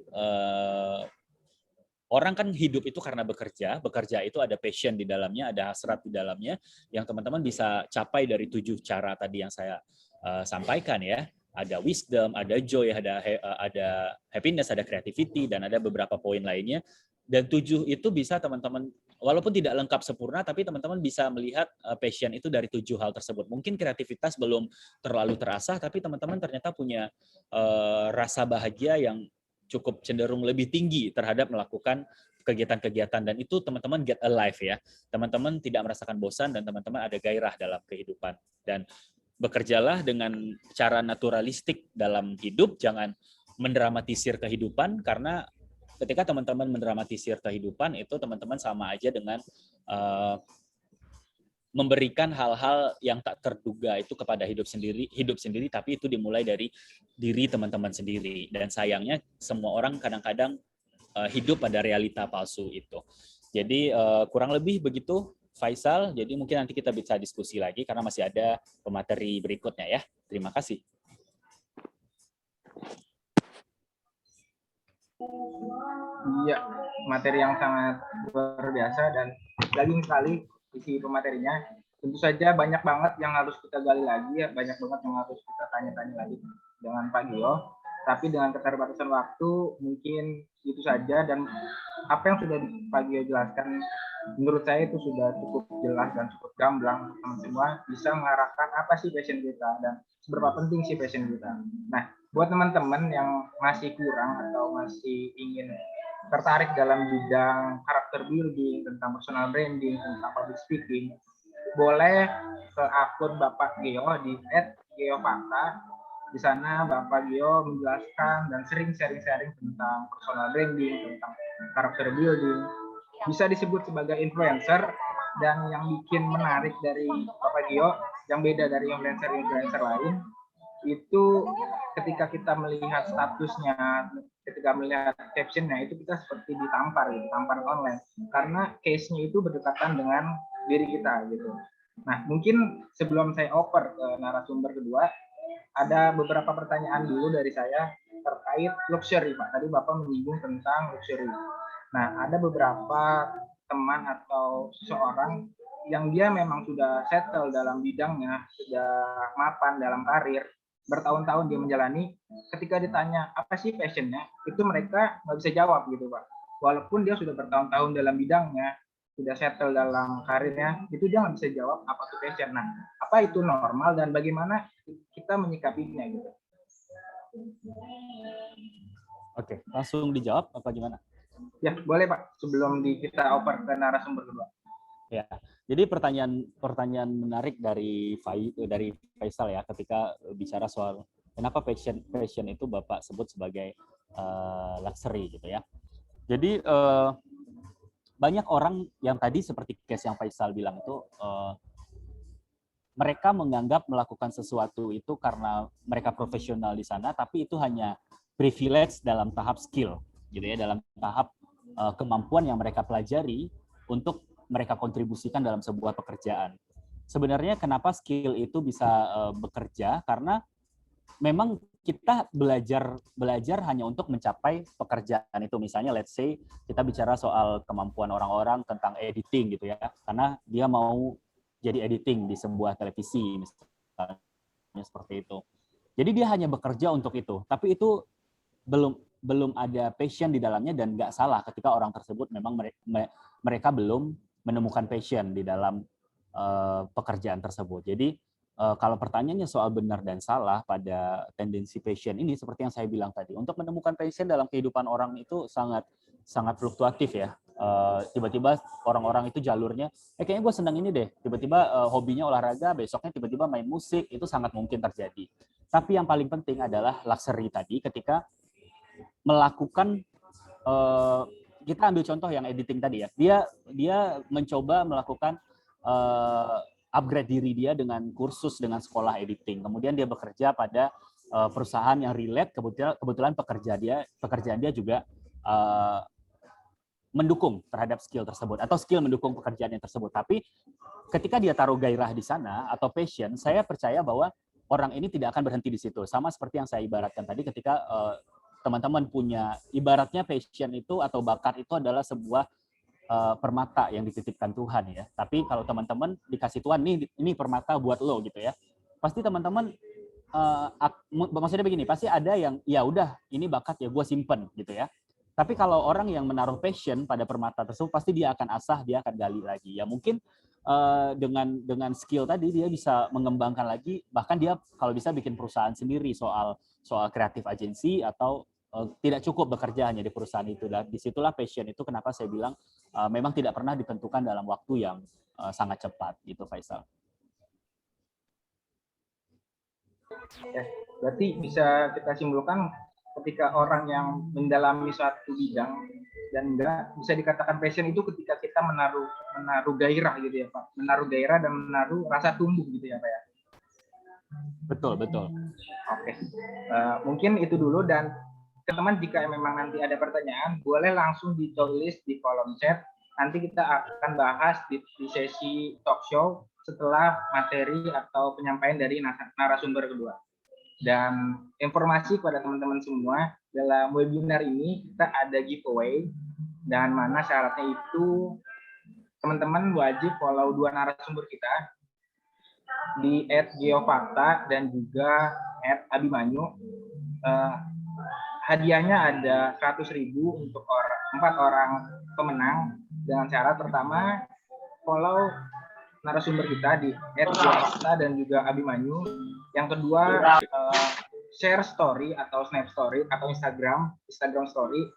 orang kan hidup itu karena bekerja itu ada passion di dalamnya, ada hasrat di dalamnya yang teman-teman bisa capai dari 7 cara tadi yang saya sampaikan ya. Ada wisdom, ada joy, ada happiness, ada creativity, dan ada beberapa poin lainnya. Dan 7 itu bisa teman-teman, walaupun tidak lengkap sempurna, tapi teman-teman bisa melihat passion itu dari 7 hal tersebut. Mungkin kreativitas belum terlalu terasah, tapi teman-teman ternyata punya rasa bahagia yang cukup cenderung lebih tinggi terhadap melakukan kegiatan-kegiatan, dan itu teman-teman get alive ya. Teman-teman tidak merasakan bosan dan teman-teman ada gairah dalam kehidupan. Dan bekerjalah dengan cara naturalistik dalam hidup, jangan mendramatisir kehidupan, karena ketika teman-teman mendramatisir kehidupan itu teman-teman sama aja dengan memberikan hal-hal yang tak terduga itu kepada hidup sendiri, tapi itu dimulai dari diri teman-teman sendiri. Dan sayangnya semua orang kadang-kadang hidup pada realita palsu itu. Jadi kurang lebih begitu, Faisal. Jadi mungkin nanti kita bisa diskusi lagi karena masih ada pemateri berikutnya ya. Terima kasih. Iya, materi yang sangat luar biasa dan daging sekali isi pematerinya. Tentu saja banyak banget yang harus kita gali lagi, ya, banyak banget yang harus kita tanya-tanya lagi dengan Pak Gio. Tapi dengan keterbatasan waktu mungkin itu saja, dan apa yang sudah Pak Gio jelaskan menurut saya itu sudah cukup jelas dan cukup gamblang untuk teman semua bisa mengarahkan apa sih passion kita dan seberapa penting sih passion kita. Nah, buat teman-teman yang masih kurang atau masih ingin tertarik dalam bidang karakter building, tentang personal branding, tentang public speaking, boleh ke akun Bapak Gio di @geofakta. Di sana Bapak Gio menjelaskan dan sering sharing-sharing tentang personal branding, tentang karakter building. Bisa disebut sebagai influencer, dan yang bikin menarik dari Bapak Gio, yang beda dari influencer-influencer lain, itu ketika kita melihat statusnya, ketika melihat captionnya, itu kita seperti ditampar gitu, tamparan online, karena case-nya itu berdekatan dengan diri kita gitu. Nah, mungkin sebelum saya oper ke narasumber kedua, ada beberapa pertanyaan dulu dari saya terkait luxury, Pak. Tadi Bapak menyinggung tentang luxury. Nah, ada beberapa teman atau seseorang yang dia memang sudah settle dalam bidangnya, sudah mapan dalam karir, bertahun-tahun dia menjalani, ketika ditanya apa sih passionnya, itu mereka nggak bisa jawab gitu Pak. Walaupun dia sudah bertahun-tahun dalam bidangnya, sudah settle dalam karirnya, itu dia nggak bisa jawab apa itu passion. Nah, apa itu normal dan bagaimana kita menyikapinya gitu? Oke, langsung dijawab apa gimana? Ya, boleh Pak, sebelum kita oper ke narasumber kedua. Ya, jadi pertanyaan menarik dari Faisal ya, ketika bicara soal kenapa passion itu Bapak sebut sebagai luxury gitu ya. Jadi banyak orang yang tadi seperti case yang Faisal bilang itu mereka menganggap melakukan sesuatu itu karena mereka profesional di sana, tapi itu hanya privilege dalam tahap skill gitu ya, dalam tahap kemampuan yang mereka pelajari untuk mereka kontribusikan dalam sebuah pekerjaan. Sebenarnya kenapa skill itu bisa bekerja, karena memang kita belajar hanya untuk mencapai pekerjaan itu. Misalnya let's say kita bicara soal kemampuan orang-orang tentang editing gitu ya, karena dia mau jadi editing di sebuah televisi misalnya, seperti itu. Jadi dia hanya bekerja untuk itu, tapi itu belum ada passion di dalamnya, dan nggak salah ketika orang tersebut memang mereka belum menemukan passion di dalam pekerjaan tersebut. Jadi kalau pertanyaannya soal benar dan salah pada tendensi passion ini, seperti yang saya bilang tadi, untuk menemukan passion dalam kehidupan orang itu sangat fluktuatif ya. Tiba-tiba orang-orang itu jalurnya, kayaknya gue senang ini deh, tiba-tiba hobinya olahraga, besoknya tiba-tiba main musik, itu sangat mungkin terjadi. Tapi yang paling penting adalah luxury tadi, ketika melakukan kita ambil contoh yang editing tadi ya, dia mencoba melakukan upgrade diri dia dengan kursus, dengan sekolah editing, kemudian dia bekerja pada perusahaan yang relate, kebetulan pekerjaan dia juga mendukung terhadap skill tersebut, atau skill mendukung pekerjaan yang tersebut. Tapi ketika dia taruh gairah di sana atau passion, saya percaya bahwa orang ini tidak akan berhenti di situ. Sama seperti yang saya ibaratkan tadi, ketika teman-teman punya, ibaratnya passion itu atau bakat itu adalah sebuah permata yang dititipkan Tuhan ya. Tapi kalau teman-teman dikasih Tuhan, nih ini permata buat lo gitu ya, pasti teman-teman maksudnya begini, pasti ada yang ya udah ini bakat ya gue simpen gitu ya. Tapi kalau orang yang menaruh passion pada permata tersebut, pasti dia akan asah, dia akan gali lagi. Ya mungkin dengan skill tadi dia bisa mengembangkan lagi, bahkan dia kalau bisa bikin perusahaan sendiri soal kreatif agency, atau tidak cukup bekerja hanya di perusahaan itu. Dan disitulah passion itu kenapa saya bilang memang tidak pernah ditentukan dalam waktu yang sangat cepat gitu, Faisal. Ya, berarti bisa kita simpulkan ketika orang yang mendalami suatu bidang dan enggak bisa dikatakan passion itu ketika kita menaruh gairah gitu ya Pak, menaruh gairah dan menaruh rasa tumbuh gitu ya Pak ya. Betul, betul. Oke, mungkin itu dulu, dan teman-teman jika memang nanti ada pertanyaan boleh langsung ditulis di kolom chat. Nanti kita akan bahas di sesi talk show setelah materi atau penyampaian dari narasumber kedua. Dan informasi kepada teman-teman semua, dalam webinar ini kita ada giveaway, dan mana syaratnya itu teman-teman wajib follow 2 narasumber kita di @geofakta dan juga @abimanyu. Hadiahnya ada 100.000 untuk 4 orang pemenang, dengan syarat pertama follow narasumber kita di @geofakta dan juga Abimanyu. Yang kedua, share story atau snap story atau Instagram story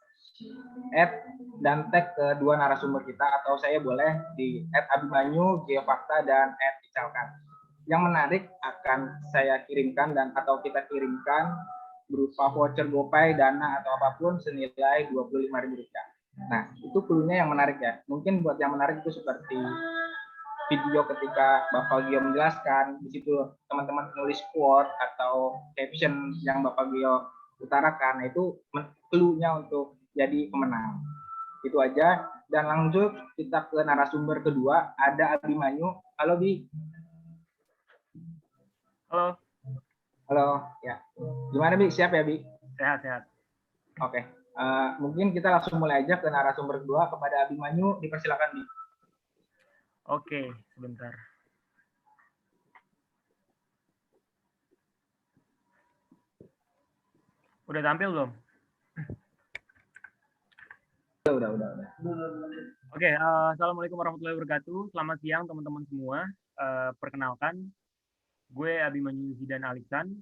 dan tag kedua narasumber kita, atau saya boleh di @abimanyu, geofakta, dan @icalkan. Yang menarik akan saya kirimkan dan atau kita kirimkan berupa voucher GoPay, Dana, atau apapun senilai Rp25.000. Nah, itu cluenya yang menarik ya. Mungkin buat yang menarik itu seperti video ketika Bapak Gio menjelaskan, di situ teman-teman nulis quote atau caption yang Bapak Gio utarakan, itu cluenya untuk jadi pemenang. Itu aja, dan langsung kita ke narasumber kedua, ada Abimanyu. Halo Bi. Halo. Halo, ya. Gimana Bi? Siap ya Bi? Sehat. Oke. Mungkin kita langsung mulai aja ke narasumber kedua, kepada Abimanyu, dipersilakan Bi. Oke, sebentar. Udah tampil belum? Udah. Oke, assalamualaikum warahmatullahi wabarakatuh. Selamat siang teman-teman semua. Perkenalkan, gue Abimanyu Zidan Aliksan.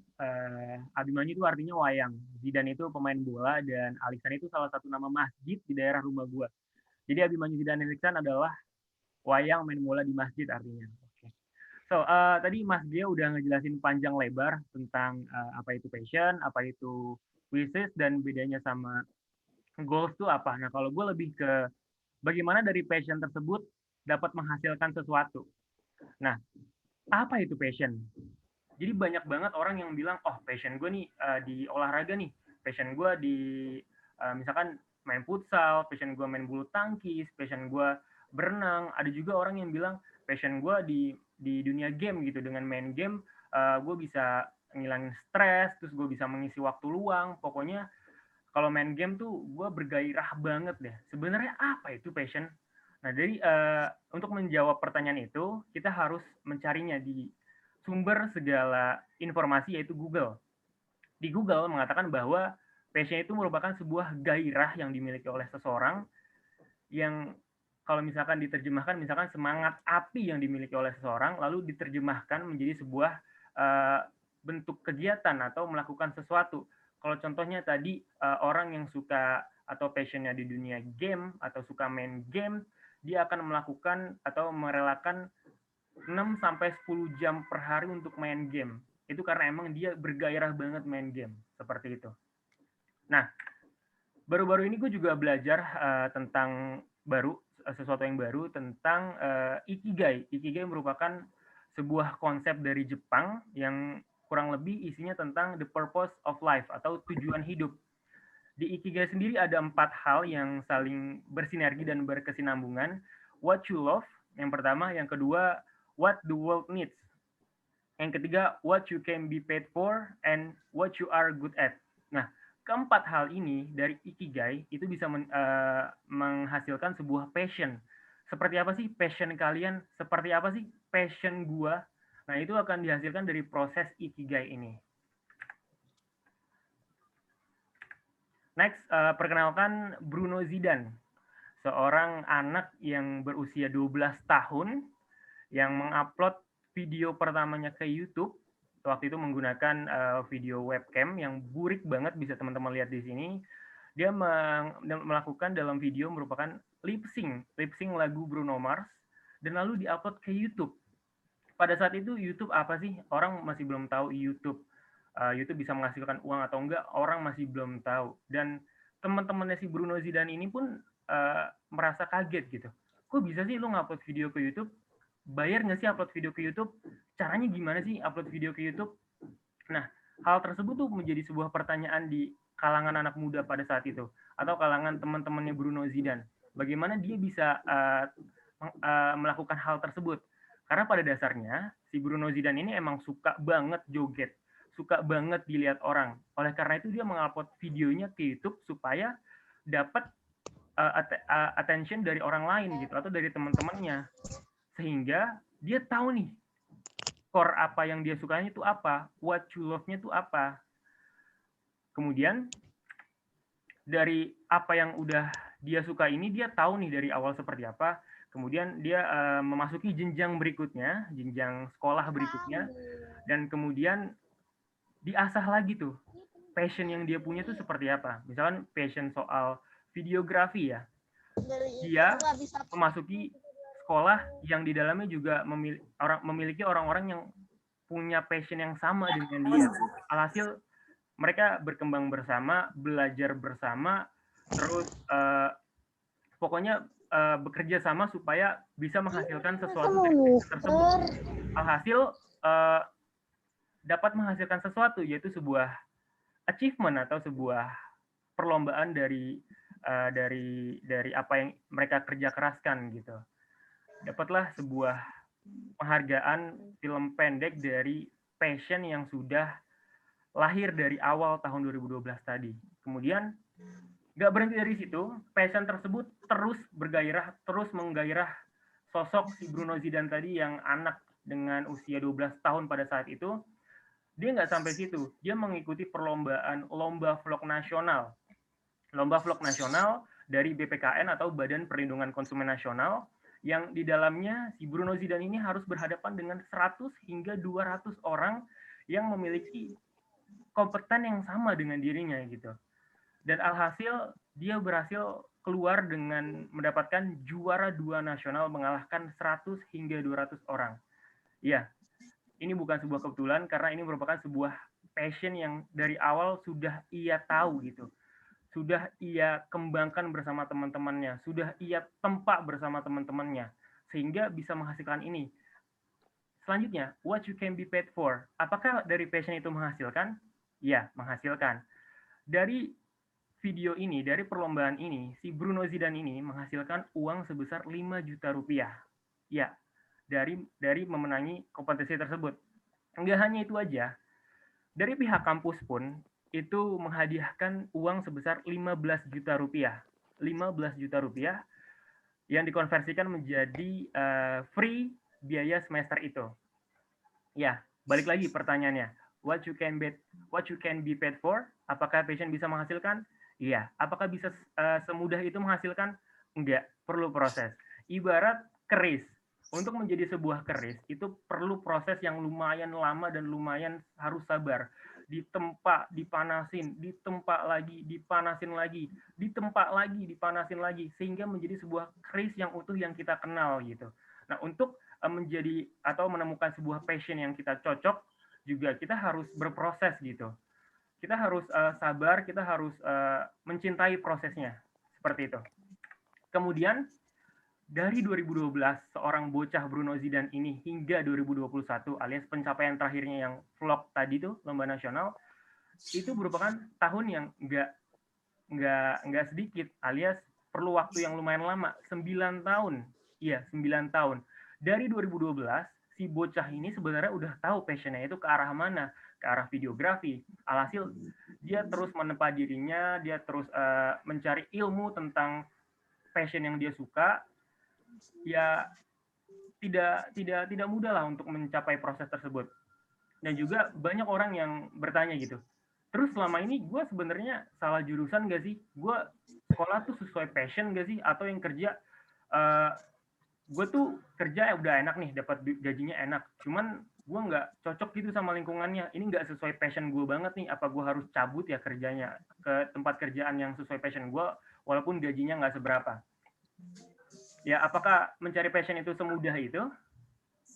Abimanyu itu artinya wayang. Zidan itu pemain bola, dan Aliksan itu salah satu nama masjid di daerah rumah gue. Jadi Abimanyu Zidan Aliksan adalah wayang main bola di masjid artinya. So, tadi Mas Gio udah ngejelasin panjang lebar tentang apa itu passion, apa itu wishes, dan bedanya sama goals itu apa. Nah, kalau gue lebih ke bagaimana dari passion tersebut dapat menghasilkan sesuatu. Nah, apa itu passion? Jadi banyak banget orang yang bilang, oh passion gue nih di olahraga nih, passion gue di misalkan main futsal, passion gue main bulu tangkis, passion gue berenang. Ada juga orang yang bilang passion gue di dunia game gitu, dengan main game gue bisa ngilangin stres, terus gue bisa mengisi waktu luang. Pokoknya kalau main game tuh gue bergairah banget deh. Sebenarnya apa itu passion? Nah, jadi untuk menjawab pertanyaan itu, kita harus mencarinya di sumber segala informasi, yaitu Google. Di Google mengatakan bahwa passion itu merupakan sebuah gairah yang dimiliki oleh seseorang, yang kalau misalkan diterjemahkan, misalkan semangat api yang dimiliki oleh seseorang, lalu diterjemahkan menjadi sebuah bentuk kegiatan atau melakukan sesuatu. Kalau contohnya tadi orang yang suka atau passionnya di dunia game atau suka main game, dia akan melakukan atau merelakan 6-10 jam per hari untuk main game. Itu karena emang dia bergairah banget main game. Seperti itu. Nah, baru-baru ini gue juga belajar tentang sesuatu yang baru tentang Ikigai. Ikigai merupakan sebuah konsep dari Jepang yang kurang lebih isinya tentang the purpose of life atau tujuan hidup. Di Ikigai sendiri ada 4 hal yang saling bersinergi dan berkesinambungan. What you love, yang pertama. Yang kedua, what the world needs. Yang ketiga, what you can be paid for, and what you are good at. Nah, keempat hal ini dari Ikigai itu bisa menghasilkan sebuah passion. Seperti apa sih passion kalian? Seperti apa sih passion gua? Nah, itu akan dihasilkan dari proses Ikigai ini. Next, perkenalkan Bruno Zidan, seorang anak yang berusia 12 tahun yang mengupload video pertamanya ke YouTube. Waktu itu menggunakan video webcam yang burik banget, bisa teman-teman lihat di sini. Dia melakukan dalam video merupakan lip sync lagu Bruno Mars, dan lalu diupload ke YouTube. Pada saat itu YouTube apa sih? Orang masih belum tahu YouTube. YouTube bisa menghasilkan uang atau enggak, orang masih belum tahu. Dan teman-temannya si Bruno Zidane ini pun merasa kaget gitu. Kok bisa sih lu ngupload video ke YouTube? Bayar nggak sih upload video ke YouTube? Caranya gimana sih upload video ke YouTube? Nah, hal tersebut tuh menjadi sebuah pertanyaan di kalangan anak muda pada saat itu, atau kalangan teman-temannya Bruno Zidane. Bagaimana dia bisa melakukan hal tersebut? Karena pada dasarnya si Bruno Zidane ini emang suka banget joget, suka banget dilihat orang. Oleh karena itu dia mengupload videonya ke YouTube supaya dapat attention dari orang lain gitu, atau dari teman-temannya, sehingga dia tahu nih core apa yang dia sukanya itu apa, what you love-nya itu apa. Kemudian dari apa yang udah dia suka ini, dia tahu nih dari awal seperti apa. Kemudian dia memasuki jenjang berikutnya, jenjang sekolah berikutnya, dan kemudian diasah lagi tuh passion yang dia punya tuh seperti apa. Misalkan passion soal videografi ya, dia memasuki sekolah yang di dalamnya juga memiliki orang-orang yang punya passion yang sama dengan dia. Alhasil mereka berkembang bersama, belajar bersama, terus pokoknya bekerja sama supaya bisa menghasilkan sesuatu dari passion tersebut. Alhasil dapat menghasilkan sesuatu, yaitu sebuah achievement atau sebuah perlombaan dari apa yang mereka kerja keraskan gitu. Dapatlah sebuah penghargaan film pendek dari passion yang sudah lahir dari awal tahun 2012 tadi. Kemudian nggak berhenti dari situ, passion tersebut terus bergairah, terus menggairah sosok si Bruno Zidane tadi yang anak dengan usia 12 tahun pada saat itu. Dia nggak sampai situ, dia mengikuti perlombaan lomba vlog nasional. Lomba vlog nasional dari BPKN atau Badan Perlindungan Konsumen Nasional, yang di dalamnya si Bruno Zidane ini harus berhadapan dengan 100 hingga 200 orang yang memiliki kompeten yang sama dengan dirinya gitu. Dan alhasil dia berhasil keluar dengan mendapatkan juara 2 nasional, mengalahkan 100 hingga 200 orang. Ya, ini bukan sebuah kebetulan karena ini merupakan sebuah passion yang dari awal sudah ia tahu gitu. Sudah ia kembangkan bersama teman-temannya, sudah ia tempa bersama teman-temannya, sehingga bisa menghasilkan ini. Selanjutnya, what you can be paid for. Apakah dari passion itu menghasilkan? Ya, menghasilkan. Dari video ini, dari perlombaan ini, si Bruno Zidane ini menghasilkan uang sebesar 5 juta rupiah. Ya, dari memenangi kompetisi tersebut. Enggak hanya itu aja, dari pihak kampus pun itu menghadiahkan uang sebesar 15 juta rupiah. 15 juta rupiah yang dikonversikan menjadi free biaya semester itu. Ya, balik lagi pertanyaannya. What you can be paid for? Apakah passion bisa menghasilkan? Iya. Apakah bisa semudah itu menghasilkan? Enggak, perlu proses. Ibarat keris. Untuk menjadi sebuah keris itu perlu proses yang lumayan lama dan lumayan harus sabar. Ditempa, dipanasin, ditempa lagi, dipanasin lagi, ditempa lagi, dipanasin lagi, sehingga menjadi sebuah keris yang utuh yang kita kenal gitu. Nah, untuk menjadi atau menemukan sebuah passion yang kita cocok, juga kita harus berproses gitu. Kita harus sabar, kita harus mencintai prosesnya, seperti itu. Kemudian dari 2012 seorang bocah Bruno Zidane ini hingga 2021 alias pencapaian terakhirnya yang vlog tadi tuh lomba nasional, itu merupakan tahun yang nggak sedikit, alias perlu waktu yang lumayan lama, 9 tahun. Iya, 9 tahun. Dari 2012 si bocah ini sebenarnya udah tahu passionnya itu ke arah mana, ke arah videografi. Alhasil dia terus menempa dirinya, dia terus mencari ilmu tentang passion yang dia suka. Ya tidak mudah lah untuk mencapai proses tersebut. Dan juga banyak orang yang bertanya gitu, terus selama ini gue sebenarnya salah jurusan gak sih? Gue sekolah tuh sesuai passion gak sih? Atau yang kerja gue tuh kerja udah enak nih, dapat gajinya enak, cuman gue nggak cocok gitu sama lingkungannya, ini nggak sesuai passion gue banget nih, apa gue harus cabut ya kerjanya ke tempat kerjaan yang sesuai passion gue walaupun gajinya nggak seberapa. Ya, apakah mencari passion itu semudah itu?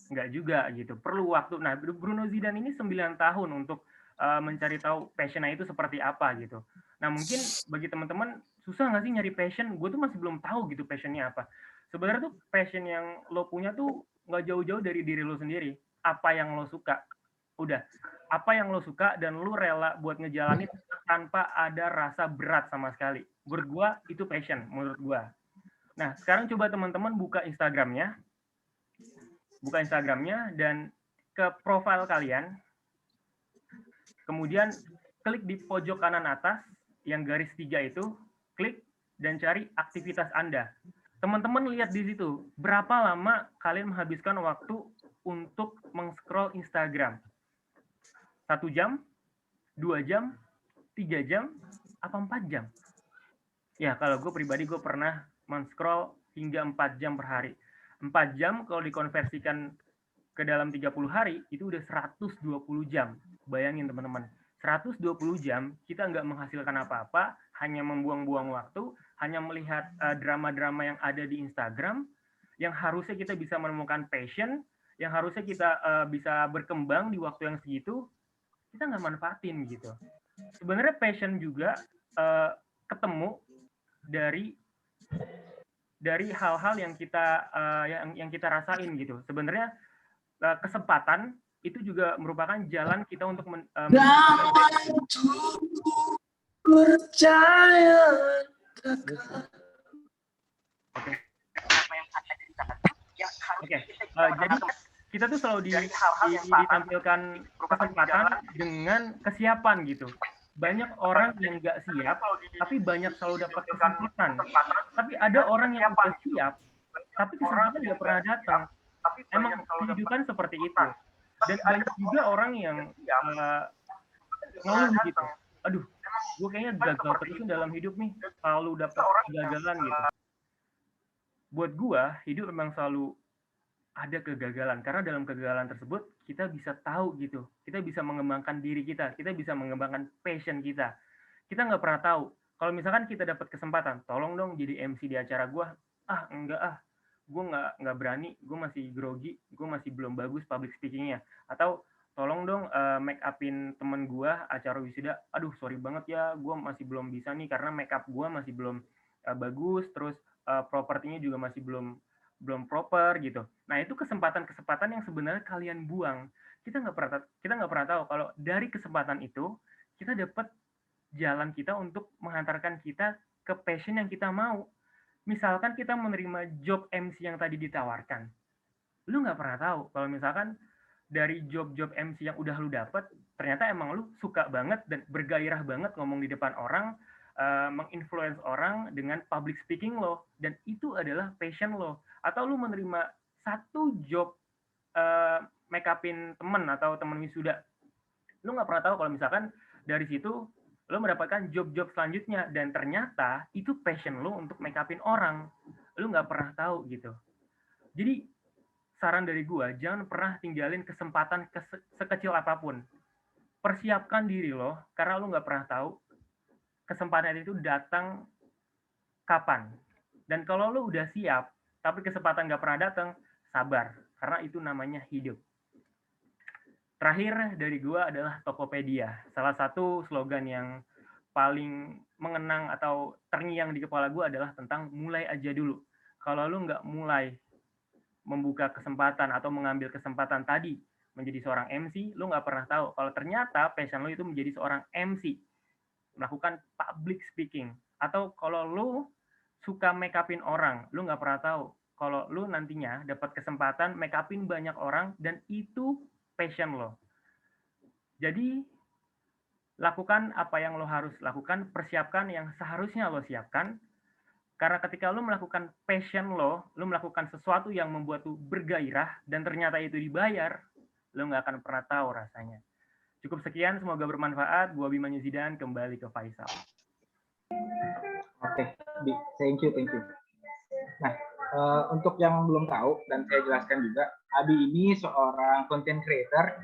Nggak juga gitu, perlu waktu. Nah, Bruno Zidane ini 9 tahun untuk mencari tahu passion-nya itu seperti apa gitu. Nah mungkin bagi teman-teman susah nggak sih nyari passion? Gue tuh masih belum tahu gitu passion-nya apa. Sebenarnya tuh passion yang lo punya tuh nggak jauh-jauh dari diri lo sendiri. Apa yang lo suka. Udah. Apa yang lo suka dan lo rela buat ngejalanin tanpa ada rasa berat sama sekali. Menurut gue itu passion menurut gue. Nah sekarang coba teman-teman buka Instagramnya dan ke profil kalian, kemudian klik di pojok kanan atas yang garis 3 itu, klik dan cari aktivitas Anda. Teman-teman lihat di situ, berapa lama kalian menghabiskan waktu untuk meng-scroll Instagram? 1 jam, 2 jam, 3 jam, apa 4 jam? Ya, kalau gue pribadi gue pernah men-scroll hingga 4 jam per hari. 4 jam kalau dikonversikan ke dalam 30 hari, itu udah 120 jam. Bayangin teman-teman, 120 jam kita nggak menghasilkan apa-apa, hanya membuang-buang waktu, hanya melihat drama-drama yang ada di Instagram, yang harusnya kita bisa menemukan passion, yang harusnya kita bisa berkembang di waktu yang segitu, kita nggak manfaatin gitu. Sebenarnya passion juga ketemu dari hal-hal yang kita rasain gitu. Sebenarnya kesempatan itu juga merupakan jalan kita untuk percaya. Oke. Jadi kita tuh selalu ditampilkan kesempatan dengan kesiapan gitu. Banyak orang yang nggak siap, tapi banyak selalu dapat kesempatan. Tapi ada orang yang udah siap, tapi kesempatan nggak pernah datang. Emang kehidupan seperti itu. Dan banyak juga orang yang ngeluh gitu. Aduh, gue kayaknya gagal terus dalam hidup nih. Selalu dapat kegagalan gitu. Buat gue, hidup memang selalu ada kegagalan. Karena dalam kegagalan tersebut, kita bisa tahu gitu. Kita bisa mengembangkan diri kita. Kita bisa mengembangkan passion kita. Kita nggak pernah tahu. Kalau misalkan kita dapat kesempatan, tolong dong jadi MC di acara gue. Ah, enggak ah. Gue nggak berani, gue masih grogi, gue masih belum bagus public speakingnya. Atau tolong dong make upin temen gue acara wisuda. Aduh sorry banget ya, gue masih belum bisa nih karena make up gue masih belum bagus, terus propertinya juga masih belum proper gitu. Nah itu kesempatan-kesempatan yang sebenarnya kalian buang. Kita nggak pernah tahu kalau dari kesempatan itu kita dapat jalan kita untuk menghantarkan kita ke passion yang kita mau. Misalkan kita menerima job MC yang tadi ditawarkan, lu nggak pernah tahu kalau misalkan dari job-job MC yang udah lu dapet, ternyata emang lu suka banget dan bergairah banget ngomong di depan orang, menginfluence orang dengan public speaking lo, dan itu adalah passion lo. Atau lu menerima satu job make upin temen atau temen wisuda, lu nggak pernah tahu kalau misalkan dari situ lo mendapatkan job-job selanjutnya dan ternyata itu passion lo untuk make upin orang. Lo nggak pernah tahu gitu. Jadi saran dari gua, jangan pernah tinggalin kesempatan sekecil apapun. Persiapkan diri lo karena lo nggak pernah tahu kesempatan itu datang kapan. Dan kalau lo udah siap tapi kesempatan nggak pernah datang, sabar karena itu namanya hidup. Terakhir dari gua adalah Tokopedia. Salah satu slogan yang paling mengenang atau terngiang di kepala gua adalah tentang mulai aja dulu. Kalau lu nggak mulai membuka kesempatan atau mengambil kesempatan tadi menjadi seorang MC, lu nggak pernah tahu kalau ternyata passion lu itu menjadi seorang MC, melakukan public speaking. Atau kalau lu suka make upin orang, lu nggak pernah tahu kalau lu nantinya dapat kesempatan make upin banyak orang dan itu passion lo. Jadi lakukan apa yang lo harus lakukan, persiapkan yang seharusnya lo siapkan. Karena ketika lo melakukan passion lo melakukan sesuatu yang membuat lo bergairah dan ternyata itu dibayar, lo nggak akan pernah tahu rasanya. Cukup sekian, semoga bermanfaat. Gua Abimanyu Zidan, kembali ke Faisal. Oke, thank you. Nah, untuk yang belum tahu dan saya jelaskan juga, Abi ini seorang content creator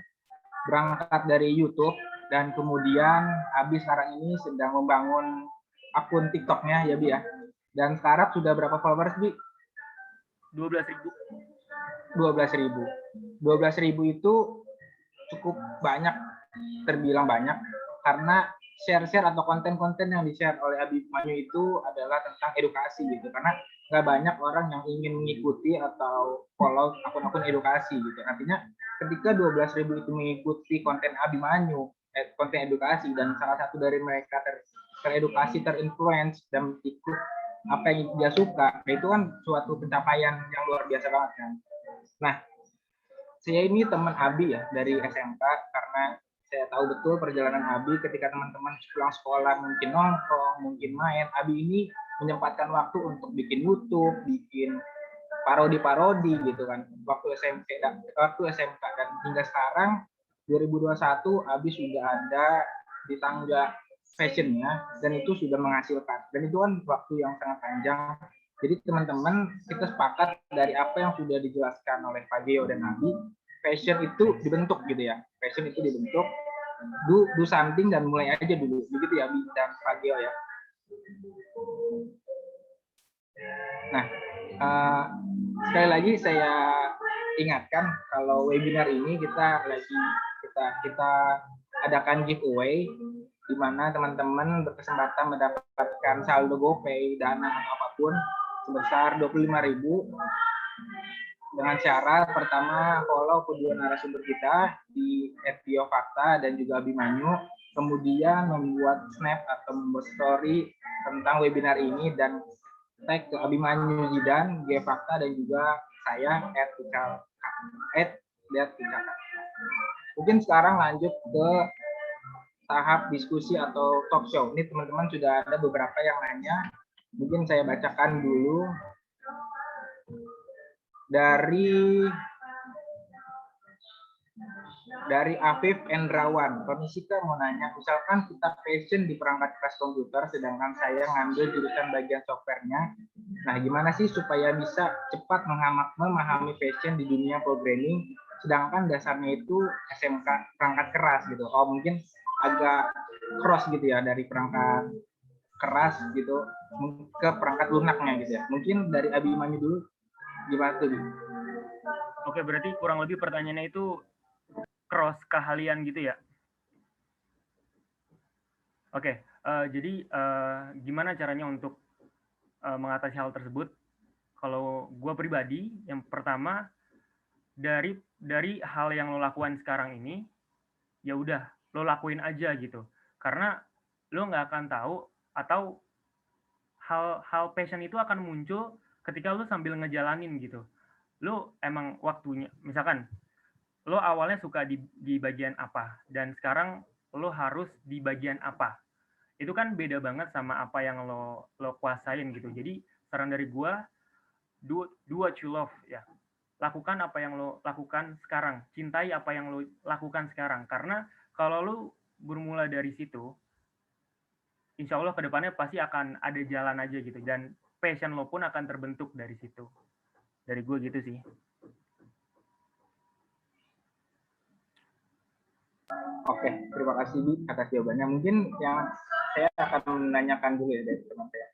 berangkat dari YouTube dan kemudian Abi sekarang ini sedang membangun akun TikTok-nya ya Bi ya. Dan sekarang sudah berapa followers Bi? 12.000. 12.000 itu cukup banyak terbilang banyak karena share-share atau konten-konten yang di-share oleh Abimanyu itu adalah tentang edukasi gitu, karena nggak banyak orang yang ingin mengikuti atau follow akun-akun edukasi gitu. Artinya ketika 12.000 itu mengikuti konten Abimanyu, konten edukasi, dan salah satu dari mereka teredukasi, terinfluence, dan ikut apa yang dia suka, itu kan suatu pencapaian yang luar biasa banget kan. Nah, saya ini teman Abi ya dari SMK, karena saya tahu betul perjalanan Abi ketika teman-teman pulang sekolah mungkin nongkrong, mungkin main. Abi ini menyempatkan waktu untuk bikin YouTube, bikin parodi-parodi gitu kan. Waktu SMK dan hingga sekarang 2021 Abi sudah ada di tangga fashionnya, dan itu sudah menghasilkan. Dan itu kan waktu yang sangat panjang. Jadi teman-teman, kita sepakat dari apa yang sudah dijelaskan oleh Pak Geo dan Abi, fashion itu dibentuk gitu ya. Fashion itu dibentuk, do something dan mulai aja dulu. Begitu ya Abi dan Pak Geo ya. Nah, sekali lagi saya ingatkan kalau webinar ini kita adakan giveaway, di mana teman-teman berkesempatan mendapatkan saldo GoPay, dana atau apapun sebesar 25.000 dengan syarat pertama follow kedua narasumber kita di @biofakta dan juga Abimanyu, kemudian membuat snap atau membuat story tentang webinar ini dan tag ke Abimanyu Zidan, Gefakta, dan juga saya @Ticaka. Mungkin sekarang lanjut ke tahap diskusi atau talk show. Ini teman-teman sudah ada beberapa yang nanya. Mungkin saya bacakan dulu dari Afif Endrawan. Permisika mau nanya, misalkan kita passion di perangkat keras komputer, sedangkan saya ngambil jurusan bagian softwarenya. Nah, gimana sih supaya bisa cepat memahami fashion di dunia programming, sedangkan dasarnya itu SMK perangkat keras gitu. Oh, mungkin agak cross gitu ya, dari perangkat keras gitu ke perangkat lunaknya gitu ya. Mungkin dari Abimanyu dulu, gimana tuh? Oke, berarti kurang lebih pertanyaannya itu cross keahlian gitu ya. Oke, jadi gimana caranya untuk mengatasi hal tersebut? Kalau gue pribadi, yang pertama dari hal yang lo lakukan sekarang ini, ya udah lo lakuin aja gitu. Karena lo nggak akan tahu, atau hal passion itu akan muncul ketika lo sambil ngejalanin gitu. Lo emang waktunya, misalkan lo awalnya suka di bagian apa, dan sekarang lo harus di bagian apa. Itu kan beda banget sama apa yang lo kuasain gitu. Jadi saran dari gue, do what you love ya. Lakukan apa yang lo lakukan sekarang. Cintai apa yang lo lakukan sekarang. Karena kalau lo bermula dari situ, insya Allah kedepannya pasti akan ada jalan aja gitu. Dan passion lo pun akan terbentuk dari situ. Dari gue gitu sih. Oke, terima kasih Bi atas jawabannya. Mungkin yang saya akan menanyakan dulu ya dari teman saya.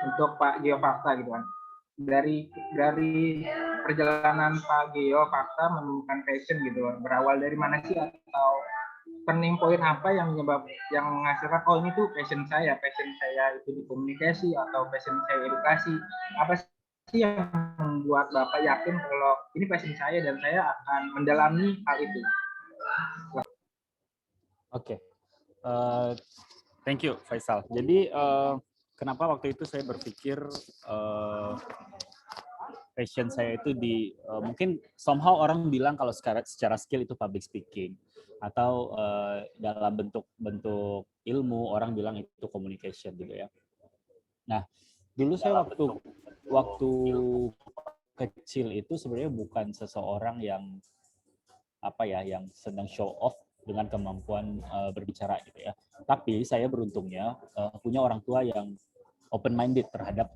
Untuk Pak Geo Fakta gitu kan. Dari perjalanan Pak Geo Fakta menemukan passion gitu, berawal dari mana sih, atau turning point apa yang menghasilkan oh ini tuh passion saya itu di komunikasi atau passion saya edukasi. Apa sih yang membuat Bapak yakin kalau ini passion saya dan saya akan mendalami hal itu? Oke. Thank you Faisal. Jadi kenapa waktu itu saya berpikir passion saya itu di mungkin somehow orang bilang kalau secara skill itu public speaking, atau dalam bentuk ilmu orang bilang itu communication gitu ya. Nah, dulu saya waktu kecil itu sebenarnya bukan seseorang yang yang sedang show off dengan kemampuan berbicara gitu ya. Tapi saya beruntungnya punya orang tua yang open minded terhadap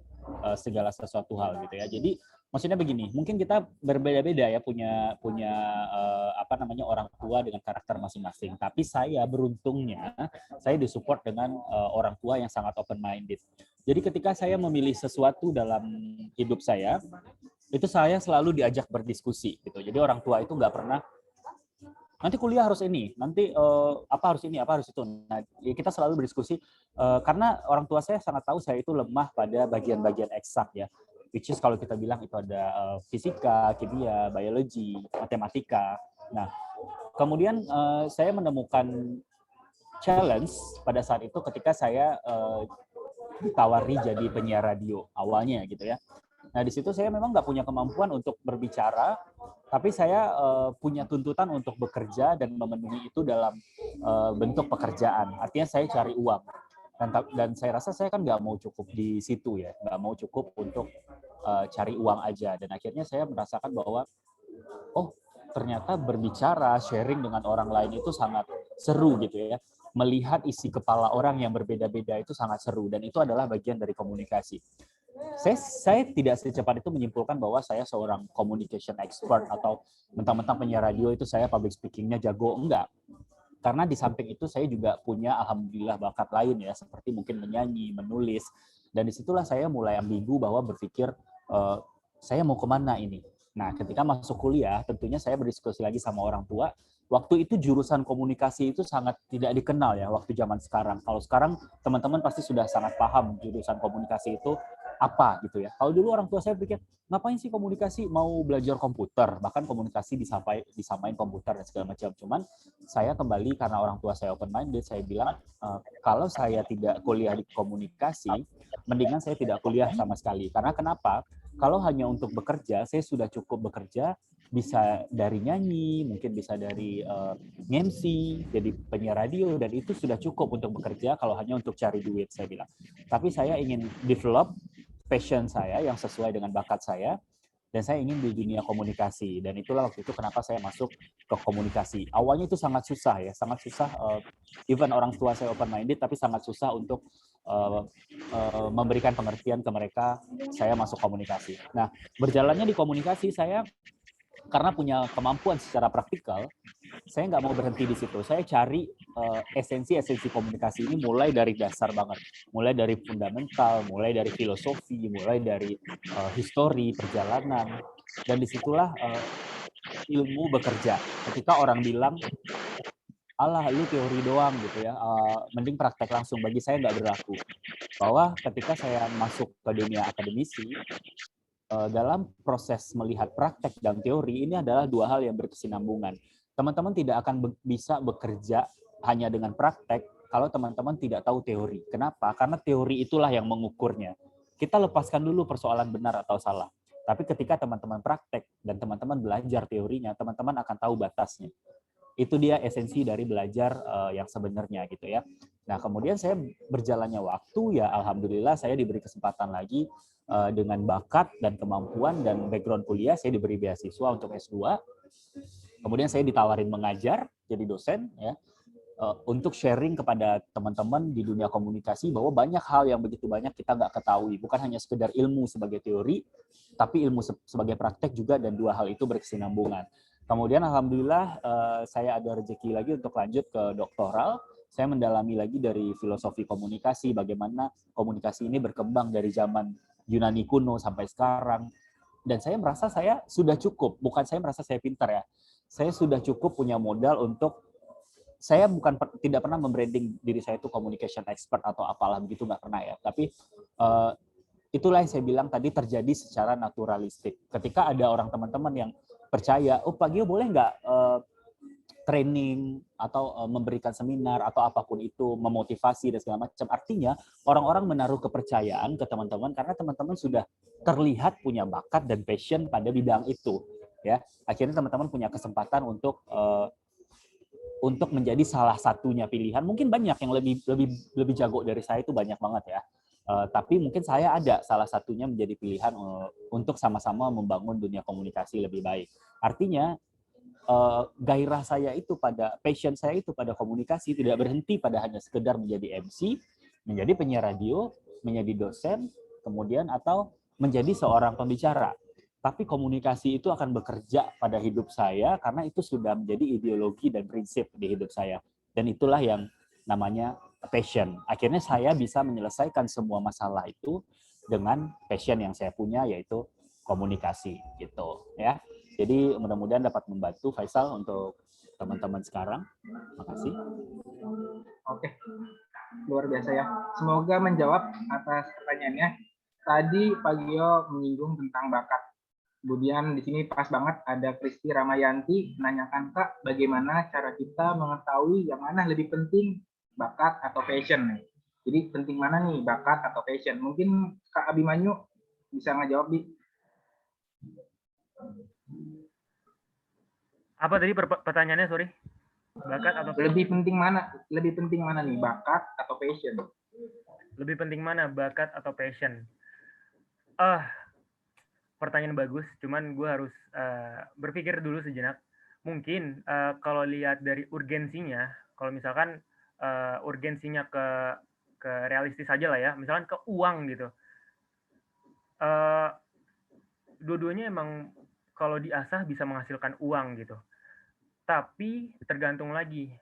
segala sesuatu hal gitu ya. Jadi maksudnya begini, mungkin kita berbeda-beda ya punya orang tua dengan karakter masing-masing. Tapi saya beruntungnya saya disupport dengan orang tua yang sangat open minded. Jadi ketika saya memilih sesuatu dalam hidup saya, itu saya selalu diajak berdiskusi gitu. Jadi orang tua itu nggak pernah nanti kuliah harus ini, nanti apa harus ini, apa harus itu. Nah, ya kita selalu berdiskusi karena orang tua saya sangat tahu saya itu lemah pada bagian-bagian eksak ya. Which is kalau kita bilang itu ada fisika, kimia, biologi, matematika. Nah, kemudian saya menemukan challenge pada saat itu ketika saya ditawari jadi penyiar radio awalnya gitu ya. Nah di situ saya memang nggak punya kemampuan untuk berbicara, tapi saya punya tuntutan untuk bekerja dan memenuhi itu dalam bentuk pekerjaan. Artinya saya cari uang. Dan saya rasa saya kan nggak mau cukup di situ ya, nggak mau cukup untuk cari uang aja. Dan akhirnya saya merasakan bahwa oh ternyata berbicara, sharing dengan orang lain itu sangat seru gitu ya. Melihat isi kepala orang yang berbeda-beda itu sangat seru dan itu adalah bagian dari komunikasi. Saya tidak secepat itu menyimpulkan bahwa saya seorang communication expert atau mentang-mentang penyiar radio itu saya public speaking-nya jago, enggak. Karena di samping itu saya juga punya alhamdulillah bakat lain ya, seperti mungkin menyanyi, menulis, dan disitulah saya mulai ambigu bahwa berpikir saya mau kemana ini. Nah, ketika masuk kuliah, tentunya saya berdiskusi lagi sama orang tua. Waktu itu jurusan komunikasi itu sangat tidak dikenal ya waktu zaman sekarang. Kalau sekarang teman-teman pasti sudah sangat paham jurusan komunikasi itu apa gitu ya. Kalau dulu orang tua saya pikir, ngapain sih komunikasi, mau belajar komputer, bahkan komunikasi disamain komputer dan segala macam. Cuman saya kembali karena orang tua saya open minded, saya bilang kalau saya tidak kuliah di komunikasi, mendingan saya tidak kuliah sama sekali. Karena kenapa? Kalau hanya untuk bekerja, saya sudah cukup bekerja, bisa dari nyanyi, mungkin bisa dari MC, jadi penyiar radio, dan itu sudah cukup untuk bekerja kalau hanya untuk cari duit, saya bilang. Tapi saya ingin develop passion saya yang sesuai dengan bakat saya, dan saya ingin di dunia komunikasi. Dan itulah waktu itu kenapa saya masuk ke komunikasi. Awalnya itu sangat susah ya, sangat susah. Even orang tua saya open minded, tapi sangat susah untuk memberikan pengertian ke mereka saya masuk komunikasi. Nah, berjalannya di komunikasi saya karena punya kemampuan secara praktikal, saya nggak mau berhenti di situ. Saya cari esensi-esensi komunikasi ini mulai dari dasar banget, mulai dari fundamental, mulai dari filosofi, mulai dari histori, perjalanan, dan disitulah ilmu bekerja. Ketika orang bilang, alah lu teori doang gitu ya, mending praktek langsung, bagi saya nggak berlaku. Bahwa ketika saya masuk ke dunia akademisi, dalam proses melihat praktek dan teori ini adalah dua hal yang berkesinambungan. Teman-teman tidak akan bisa bekerja hanya dengan praktek kalau teman-teman tidak tahu teori. Kenapa? Karena teori itulah yang mengukurnya. Kita lepaskan dulu persoalan benar atau salah. Tapi ketika teman-teman praktek dan teman-teman belajar teorinya, teman-teman akan tahu batasnya. Itu dia esensi dari belajar yang sebenarnya gitu ya. Nah, kemudian saya berjalannya waktu ya alhamdulillah saya diberi kesempatan lagi dengan bakat dan kemampuan dan background kuliah, saya diberi beasiswa untuk S2. Kemudian saya ditawarin mengajar jadi dosen ya, untuk sharing kepada teman-teman di dunia komunikasi bahwa banyak hal yang begitu banyak kita nggak ketahui, bukan hanya sekedar ilmu sebagai teori, tapi ilmu sebagai praktek juga, dan dua hal itu berkesinambungan. Kemudian alhamdulillah saya ada rezeki lagi untuk lanjut ke doktoral. Saya mendalami lagi dari filosofi komunikasi, bagaimana komunikasi ini berkembang dari zaman Yunani kuno sampai sekarang. Dan saya merasa saya sudah cukup, bukan saya merasa saya pintar ya. Saya sudah cukup punya modal untuk, saya tidak pernah membranding diri saya itu communication expert atau apalah begitu, nggak pernah ya. Tapi itulah yang saya bilang tadi terjadi secara naturalistik. Ketika ada orang teman-teman yang percaya, oh Pak Gio boleh nggak training atau memberikan seminar atau apapun itu, memotivasi dan segala macam. Artinya orang-orang menaruh kepercayaan ke teman-teman karena teman-teman sudah terlihat punya bakat dan passion pada bidang itu. Ya, akhirnya teman-teman punya kesempatan untuk menjadi salah satunya pilihan. Mungkin banyak yang lebih jago dari saya, itu banyak banget ya. Tapi mungkin saya ada salah satunya menjadi pilihan untuk sama-sama membangun dunia komunikasi lebih baik. Artinya gairah saya itu pada, passion saya itu pada komunikasi tidak berhenti pada hanya sekedar menjadi MC, menjadi penyiar radio, menjadi dosen, kemudian atau menjadi seorang pembicara. Tapi komunikasi itu akan bekerja pada hidup saya karena itu sudah menjadi ideologi dan prinsip di hidup saya. Dan itulah yang namanya passion. Akhirnya saya bisa menyelesaikan semua masalah itu dengan passion yang saya punya, yaitu komunikasi gitu ya. Jadi mudah-mudahan dapat membantu Faisal untuk teman-teman sekarang. Makasih. Oke, luar biasa ya. Semoga menjawab atas pertanyaannya. Tadi Pak Gio menyinggung tentang bakat. Kemudian di sini pas banget ada Kristi Ramayanti menanyakan, Kak, bagaimana cara kita mengetahui yang mana lebih penting, bakat atau passion nih. Jadi penting mana nih, bakat atau passion? Mungkin Kak Abimanyu bisa ngejawab, Bi. Apa tadi pertanyaannya, sorry? Bakat atau passion? Lebih penting mana nih, bakat atau passion? Lebih penting mana, bakat atau passion? Pertanyaan bagus, cuman gue harus berpikir dulu sejenak. Mungkin kalau lihat dari urgensinya, kalau misalkan urgensinya ke realistis aja lah ya, misalkan ke uang gitu. Dua-duanya emang kalau diasah bisa menghasilkan uang gitu. Tapi tergantung lagi,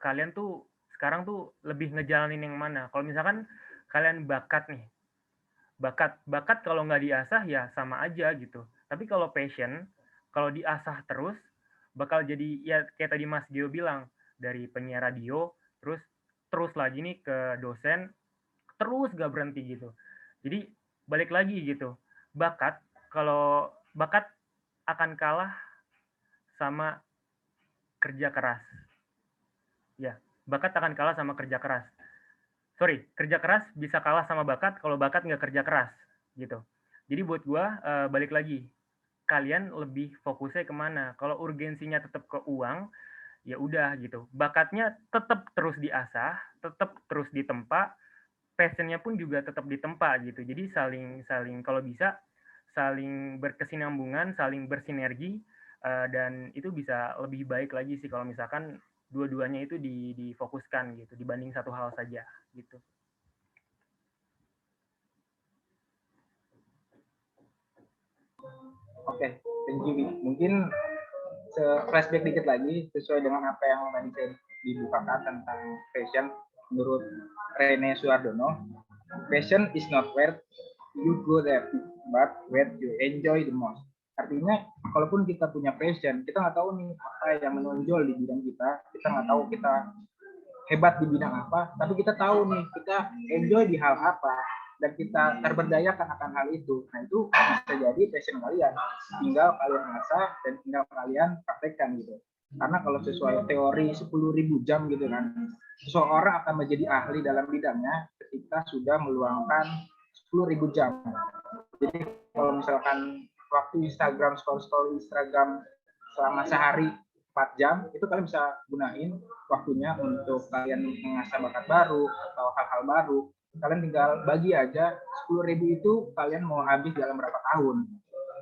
kalian tuh sekarang tuh lebih ngejalanin yang mana. Kalau misalkan kalian bakat nih, bakat kalau nggak diasah ya sama aja gitu. Tapi kalau passion, kalau diasah terus, bakal jadi ya kayak tadi Mas Gio bilang, dari penyiar radio, terus lagi nih ke dosen, terus gak berhenti gitu. Jadi balik lagi gitu, kalau bakat akan kalah sama kerja keras. Ya, bakat akan kalah sama kerja keras. Sorry, kerja keras bisa kalah sama bakat kalau bakat nggak kerja keras gitu. Jadi buat gua balik lagi, kalian lebih fokusnya kemana? Kalau urgensinya tetap ke uang, ya udah gitu. Bakatnya tetap terus diasah, tetap terus ditempa, passionnya pun juga tetap ditempa gitu. Jadi saling kalau bisa saling berkesinambungan, saling bersinergi, dan itu bisa lebih baik lagi sih kalau misalkan dua-duanya itu difokuskan gitu dibanding satu hal saja gitu. Oke, thank you. Mungkin flashback dikit lagi sesuai dengan apa yang tadi saya dibukakan tentang passion. Menurut Rene Suardono, passion is not where you go there, but where you enjoy the most. Artinya, kalaupun kita punya passion, kita nggak tahu nih apa yang menonjol di bidang kita nggak tahu kita hebat di bidang apa, tapi kita tahu nih kita enjoy di hal apa, dan kita terberdayakan akan hal itu. Nah, itu bisa jadi passion kalian. Tinggal kalian asah dan tinggal kalian praktekkan gitu. Karena kalau sesuai teori 10.000 jam gitu kan, seseorang akan menjadi ahli dalam bidangnya ketika sudah meluangkan 10.000 jam. Jadi kalau misalkan waktu scroll Instagram selama sehari 4 jam, itu kalian bisa gunain waktunya untuk kalian mengasah bakat baru atau hal-hal baru. Kalian tinggal bagi aja 10.000 itu kalian mau habis dalam berapa tahun.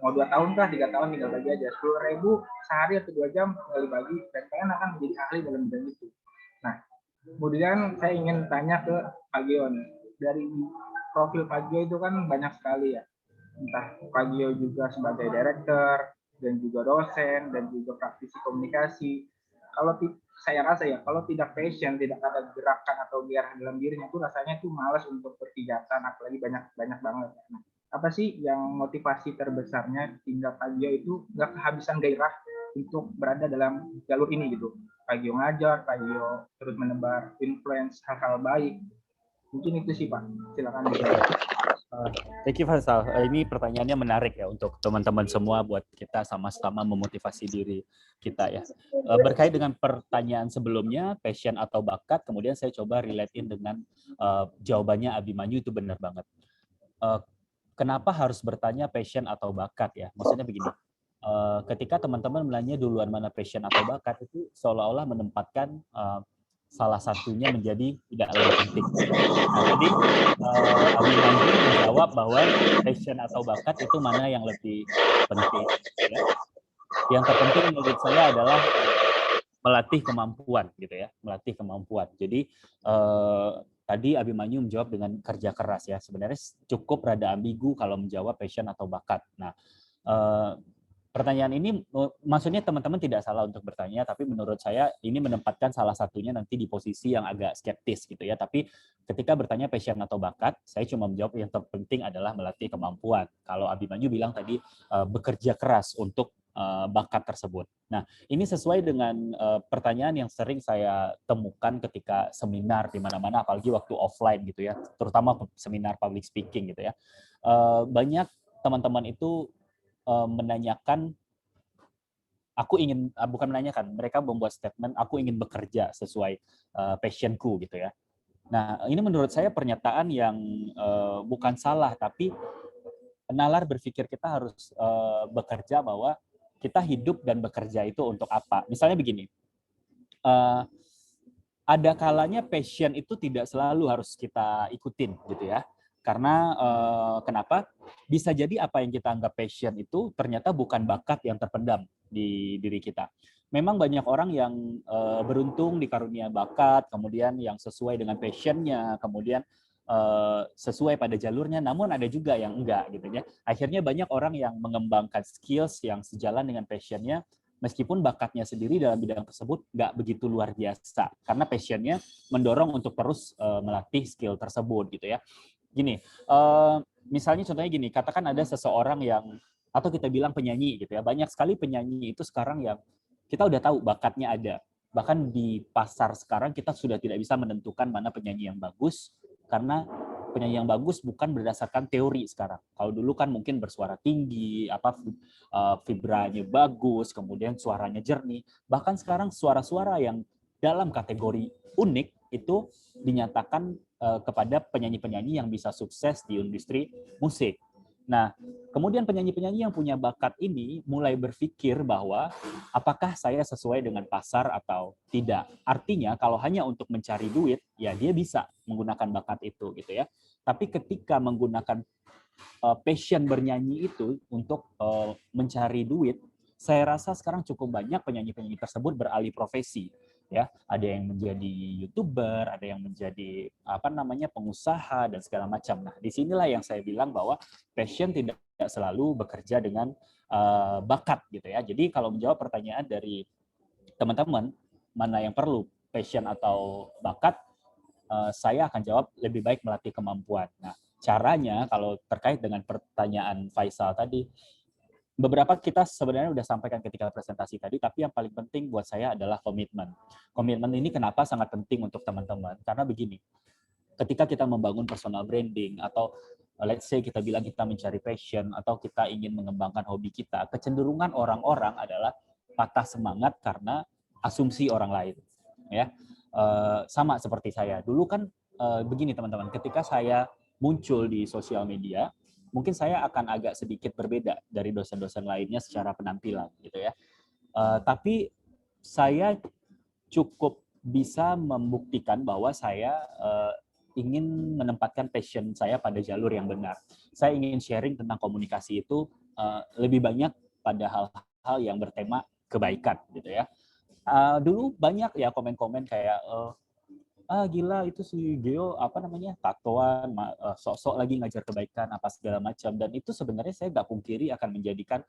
Mau 2 tahun kah, 3 tahun, tinggal bagi aja. 10.000 sehari atau 2 jam tinggal dibagi, dan kalian akan menjadi ahli dalam bidang itu. Nah, kemudian saya ingin tanya ke Pak Gio nih. Dari profil Pak Gio itu kan banyak sekali ya. Entah Pak Gio juga sebagai director, dan juga dosen, dan juga praktisi komunikasi. Kalau saya rasa ya, kalau tidak passion, tidak ada gerakan atau gairah dalam dirinya, itu rasanya itu malas untuk berkegiatan, apalagi banyak banget. Nah, apa sih yang motivasi terbesarnya hingga Pak Gio itu nggak kehabisan gairah untuk berada dalam jalur ini gitu? Pak Gio ngajar, Pak Gio terus menebar influence hal-hal baik. Mungkin itu sih Pak, silakan dijawab. Thank you Faisal. Ini pertanyaannya menarik ya untuk teman-teman semua, buat kita sama-sama memotivasi diri kita ya. Berkait dengan pertanyaan sebelumnya, passion atau bakat, kemudian saya coba relate-in dengan jawabannya Abimanyu, itu benar banget. Kenapa harus bertanya passion atau bakat ya? Maksudnya begini, ketika teman-teman menanya duluan mana passion atau bakat, itu seolah-olah menempatkan salah satunya menjadi tidak lebih penting. Nah, tadi Abimanyu menjawab bahwa passion atau bakat itu mana yang lebih penting. Ya. Yang terpenting menurut saya adalah melatih kemampuan, gitu ya, melatih kemampuan. Jadi tadi Abimanyu menjawab dengan kerja keras ya. Sebenarnya cukup rada ambigu kalau menjawab passion atau bakat. Nah, pertanyaan ini maksudnya teman-teman tidak salah untuk bertanya, tapi menurut saya ini menempatkan salah satunya nanti di posisi yang agak skeptis gitu ya. Tapi ketika bertanya passion atau bakat, saya cuma menjawab yang terpenting adalah melatih kemampuan. Kalau Abimanyu bilang tadi bekerja keras untuk bakat tersebut. Nah, ini sesuai dengan pertanyaan yang sering saya temukan ketika seminar di mana-mana, apalagi waktu offline gitu ya, terutama seminar public speaking gitu ya. Banyak teman-teman itu menanyakan, bukan menanyakan, mereka membuat statement, aku ingin bekerja sesuai passionku gitu ya. Nah, ini menurut saya pernyataan yang bukan salah, tapi nalar berpikir kita harus bekerja bahwa kita hidup dan bekerja itu untuk apa. Misalnya begini, ada kalanya passion itu tidak selalu harus kita ikutin gitu ya. Karena kenapa? Bisa jadi apa yang kita anggap passion itu ternyata bukan bakat yang terpendam di diri kita. Memang banyak orang yang beruntung dikarunia bakat, kemudian yang sesuai dengan passionnya, kemudian sesuai pada jalurnya, namun ada juga yang enggak gitu ya. Akhirnya banyak orang yang mengembangkan skills yang sejalan dengan passionnya, meskipun bakatnya sendiri dalam bidang tersebut nggak begitu luar biasa, karena passionnya mendorong untuk terus melatih skill tersebut gitu ya. Gini, misalnya contohnya gini, katakan ada seseorang yang, atau kita bilang penyanyi gitu ya, banyak sekali penyanyi itu sekarang yang kita udah tahu bakatnya ada. Bahkan di pasar sekarang kita sudah tidak bisa menentukan mana penyanyi yang bagus, karena penyanyi yang bagus bukan berdasarkan teori sekarang. Kalau dulu kan mungkin bersuara tinggi, vibranya bagus, kemudian suaranya jernih. Bahkan sekarang suara-suara yang dalam kategori unik itu dinyatakan kepada penyanyi-penyanyi yang bisa sukses di industri musik. Nah, kemudian penyanyi-penyanyi yang punya bakat ini mulai berpikir bahwa apakah saya sesuai dengan pasar atau tidak. Artinya kalau hanya untuk mencari duit, ya dia bisa menggunakan bakat itu gitu ya. Tapi ketika menggunakan passion bernyanyi itu untuk mencari duit, saya rasa sekarang cukup banyak penyanyi-penyanyi tersebut beralih profesi. Ya, ada yang menjadi YouTuber, ada yang menjadi pengusaha dan segala macam. Nah, disinilah yang saya bilang bahwa passion tidak selalu bekerja dengan bakat gitu ya. Jadi kalau menjawab pertanyaan dari teman-teman, mana yang perlu, passion atau bakat, saya akan jawab lebih baik melatih kemampuan. Nah, caranya kalau terkait dengan pertanyaan Faisal tadi, beberapa kita sebenarnya sudah sampaikan ketika presentasi tadi, tapi yang paling penting buat saya adalah komitmen. Komitmen ini kenapa sangat penting untuk teman-teman? Karena begini, ketika kita membangun personal branding atau let's say kita bilang kita mencari passion atau kita ingin mengembangkan hobi kita, kecenderungan orang-orang adalah patah semangat karena asumsi orang lain. Ya, sama seperti saya. Dulu kan begini teman-teman, ketika saya muncul di sosial media, mungkin saya akan agak sedikit berbeda dari dosen-dosen lainnya secara penampilan gitu ya. Tapi saya cukup bisa membuktikan bahwa saya ingin menempatkan passion saya pada jalur yang benar. Saya ingin sharing tentang komunikasi itu lebih banyak pada hal-hal yang bertema kebaikan gitu ya. Dulu banyak ya komen-komen kayak gila itu si Geo tatoan, sok-sok lagi ngajar kebaikan apa segala macam, dan itu sebenarnya saya nggak pungkiri akan menjadikan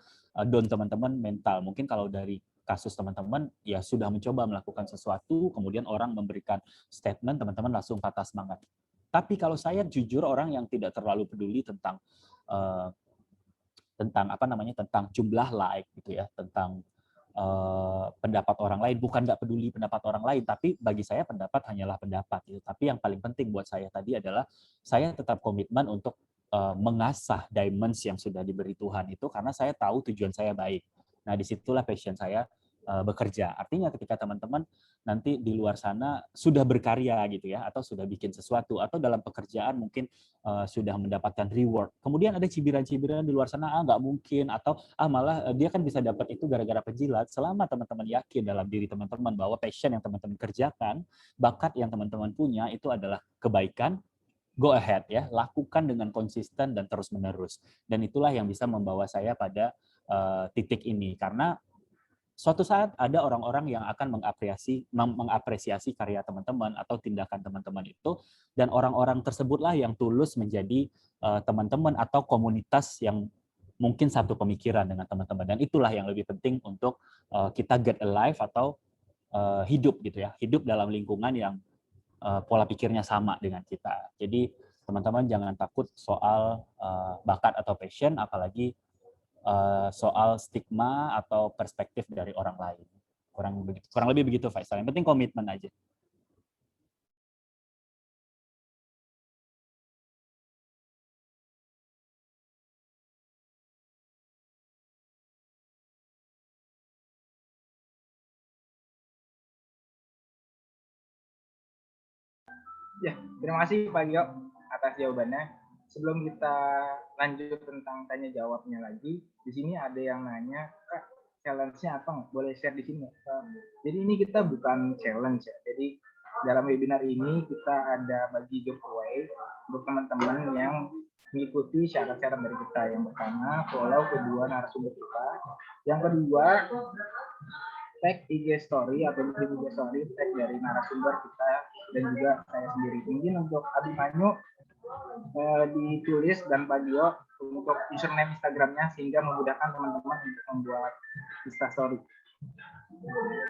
down teman-teman mental. Mungkin kalau dari kasus teman-teman ya sudah mencoba melakukan sesuatu, kemudian orang memberikan statement, teman-teman langsung patah semangat. Tapi kalau saya jujur orang yang tidak terlalu peduli tentang tentang jumlah like gitu ya, tentang pendapat orang lain, bukan nggak peduli pendapat orang lain, tapi bagi saya pendapat hanyalah pendapat gitu. Tapi yang paling penting buat saya tadi adalah saya tetap komitmen untuk mengasah diamonds yang sudah diberi Tuhan itu, karena saya tahu tujuan saya baik. Nah, disitulah passion saya bekerja. Artinya ketika teman-teman nanti di luar sana sudah berkarya gitu ya, atau sudah bikin sesuatu, atau dalam pekerjaan mungkin sudah mendapatkan reward. Kemudian ada cibiran-cibiran di luar sana, nggak mungkin, atau malah dia kan bisa dapat itu gara-gara penjilat. Selama teman-teman yakin dalam diri teman-teman bahwa passion yang teman-teman kerjakan, bakat yang teman-teman punya itu adalah kebaikan, go ahead ya, lakukan dengan konsisten dan terus-menerus. Dan itulah yang bisa membawa saya pada titik ini. Karena suatu saat ada orang-orang yang akan mengapresiasi karya teman-teman atau tindakan teman-teman itu, dan orang-orang tersebutlah yang tulus menjadi teman-teman atau komunitas yang mungkin satu pemikiran dengan teman-teman, dan itulah yang lebih penting untuk kita get alive atau hidup gitu ya, hidup dalam lingkungan yang pola pikirnya sama dengan kita. Jadi teman-teman jangan takut soal bakat atau passion, apalagi soal stigma atau perspektif dari orang lain. Kurang lebih begitu Faisal. Yang penting komitmen aja. Ya, terima kasih Pak Gio atas jawabannya. Sebelum kita lanjut tentang tanya jawabnya lagi, di sini ada yang nanya, Kak, challenge-nya apa nggak? Boleh share di sini. Jadi ini kita bukan challenge ya. Jadi dalam webinar ini kita ada bagi giveaway untuk teman-teman yang mengikuti syarat-syarat dari kita. Yang pertama, follow kedua narasumber kita. Yang kedua, tag IG story atau bikin IG story tag dari narasumber kita dan juga saya sendiri. Mungkin untuk Abimanyu ditulis dan Pak Gio untuk username Instagramnya sehingga memudahkan teman-teman untuk membuat Instastory.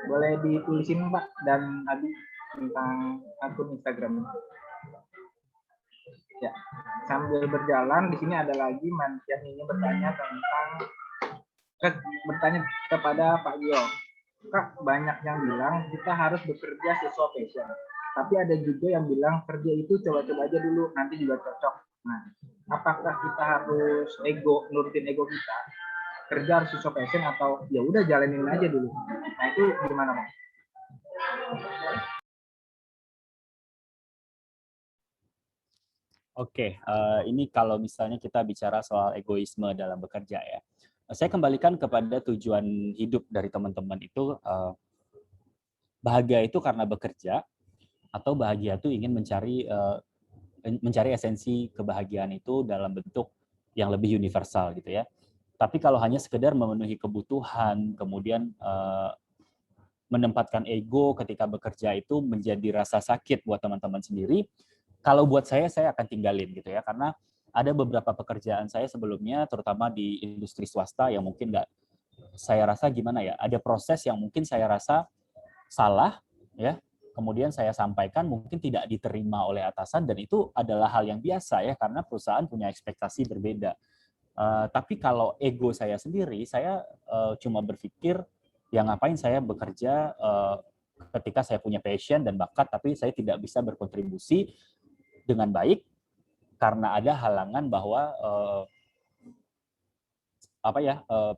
Boleh ditulisin Pak dan Abi tentang akun Instagramnya. Ya, sambil berjalan di sini ada lagi yang ingin bertanya kepada Pak Gio. Kak, banyak yang bilang kita harus bekerja sesuai passion. Tapi ada juga yang bilang kerja itu coba-coba aja dulu, nanti juga cocok. Nah, apakah kita harus nurutin ego kita? Kerja harus sesuai passion atau ya udah jalanin aja dulu. Nah, itu gimana, Mas? Oke, ini kalau misalnya kita bicara soal egoisme dalam bekerja ya. Saya kembalikan kepada tujuan hidup dari teman-teman itu, bahagia itu karena bekerja, atau bahagia itu ingin mencari esensi kebahagiaan itu dalam bentuk yang lebih universal gitu ya. Tapi kalau hanya sekedar memenuhi kebutuhan, kemudian menempatkan ego ketika bekerja itu menjadi rasa sakit buat teman-teman sendiri, kalau buat saya akan tinggalin gitu ya, karena ada beberapa pekerjaan saya sebelumnya, terutama di industri swasta yang mungkin saya rasa gimana ya, ada proses yang mungkin saya rasa salah, ya, kemudian saya sampaikan mungkin tidak diterima oleh atasan, dan itu adalah hal yang biasa ya, karena perusahaan punya ekspektasi berbeda. Tapi kalau ego saya sendiri, saya cuma berpikir, ya ngapain saya bekerja ketika saya punya passion dan bakat, tapi saya tidak bisa berkontribusi dengan baik karena ada halangan bahwa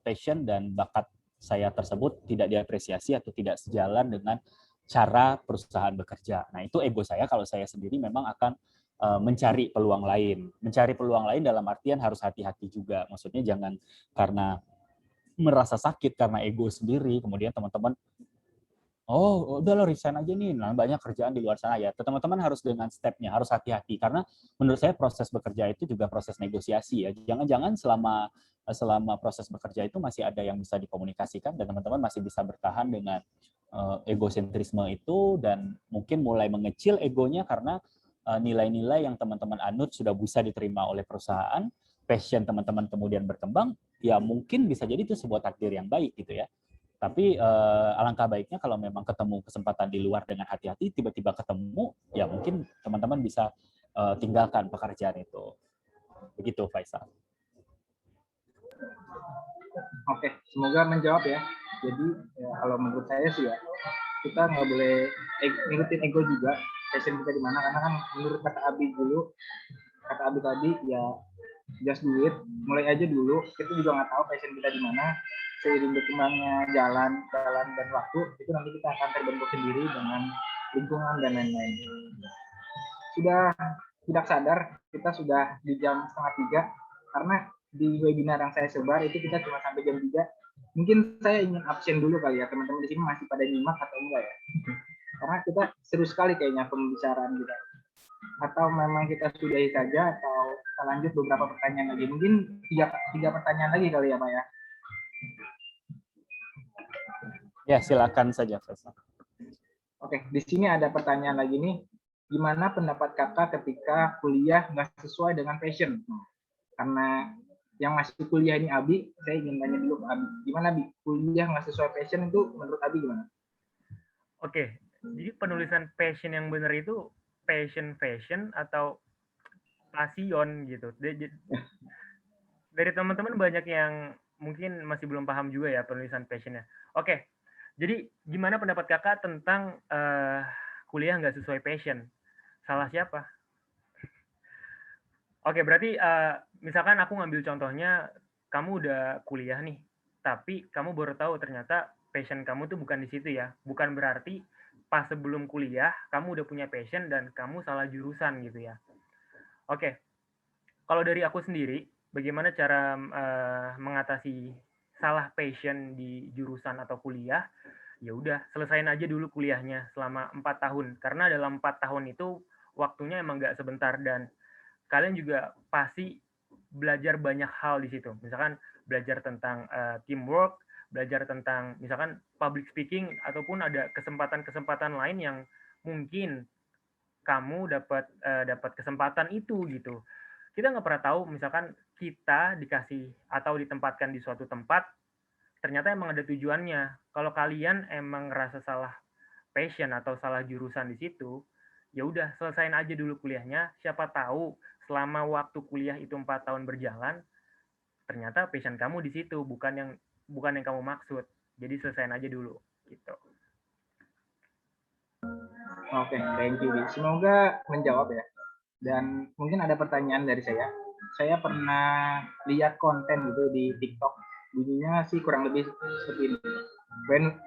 passion dan bakat saya tersebut tidak diapresiasi atau tidak sejalan dengan cara perusahaan bekerja. Nah, itu ego saya kalau saya sendiri memang akan mencari peluang lain. Mencari peluang lain dalam artian harus hati-hati juga. Maksudnya jangan karena merasa sakit karena ego sendiri, kemudian teman-teman, oh udah lo resign aja nih, nah banyak kerjaan di luar sana ya. Teman-teman harus dengan step-nya, harus hati-hati. Karena menurut saya proses bekerja itu juga proses negosiasi ya. Jangan-jangan selama proses bekerja itu masih ada yang bisa dikomunikasikan dan teman-teman masih bisa bertahan dengan egosentrisme itu, dan mungkin mulai mengecil egonya karena nilai-nilai yang teman-teman anut sudah bisa diterima oleh perusahaan, passion teman-teman kemudian berkembang, ya mungkin bisa jadi itu sebuah takdir yang baik gitu ya. Tapi alangkah baiknya kalau memang ketemu kesempatan di luar dengan hati-hati, tiba-tiba ketemu, ya mungkin teman-teman bisa tinggalkan pekerjaan itu. Begitu, Faisal. Oke, semoga menjawab ya. Jadi ya, kalau menurut saya sih ya, kita nggak boleh ngikutin ego juga, passion kita di mana, karena kan menurut kata Abi tadi ya just do it, mulai aja dulu. Kita juga nggak tahu passion kita di mana. Seiring berkembangnya jalan dan waktu, itu nanti kita akan terbentuk sendiri dengan lingkungan dan lain-lain. Sudah tidak sadar, kita sudah di jam 2:30, karena di webinar yang saya sebar itu kita cuma sampai jam 3. Mungkin saya ingin absen dulu kali ya, teman-teman di sini masih pada nyimak atau enggak ya? Karena kita seru sekali kayaknya pembicaraan kita. Atau memang kita sudahi saja, atau kita lanjut beberapa pertanyaan lagi. Mungkin tiga pertanyaan lagi kali ya Pak ya? Ya, silakan saja, Faisal. Oke, di sini ada pertanyaan lagi nih. Gimana pendapat kakak ketika kuliah nggak sesuai dengan passion? Karena yang masih kuliah ini Abi, saya ingin tanya dulu ke Abi. Gimana Abi? Kuliah nggak sesuai passion itu menurut Abi gimana? Oke, jadi penulisan passion yang benar itu passion atau passion gitu. Dari teman-teman banyak yang mungkin masih belum paham juga ya penulisan passionnya. Oke, jadi gimana pendapat kakak tentang kuliah nggak sesuai passion? Salah siapa? Oke, berarti misalkan aku ngambil contohnya, kamu udah kuliah nih, tapi kamu baru tahu ternyata passion kamu tuh bukan di situ ya. Bukan berarti pas sebelum kuliah, kamu udah punya passion dan kamu salah jurusan gitu ya. Oke, kalau dari aku sendiri, bagaimana cara mengatasi salah passion di jurusan atau kuliah? Ya udah, selesain aja dulu kuliahnya selama 4 tahun. Karena dalam 4 tahun itu waktunya emang nggak sebentar dan kalian juga pasti belajar banyak hal di situ. Misalkan belajar tentang teamwork, belajar tentang misalkan public speaking ataupun ada kesempatan-kesempatan lain yang mungkin kamu dapat kesempatan itu gitu. Kita nggak pernah tahu misalkan kita dikasih atau ditempatkan di suatu tempat ternyata emang ada tujuannya. Kalau kalian emang ngerasa salah passion atau salah jurusan di situ, ya udah selesain aja dulu kuliahnya. Siapa tahu selama waktu kuliah itu 4 tahun berjalan, ternyata passion kamu di situ, bukan yang kamu maksud. Jadi selesain aja dulu gitu. Oke, thank you. Semoga menjawab ya. Dan mungkin ada pertanyaan dari saya. Saya pernah lihat konten gitu di TikTok. Bunyinya sih kurang lebih seperti ini.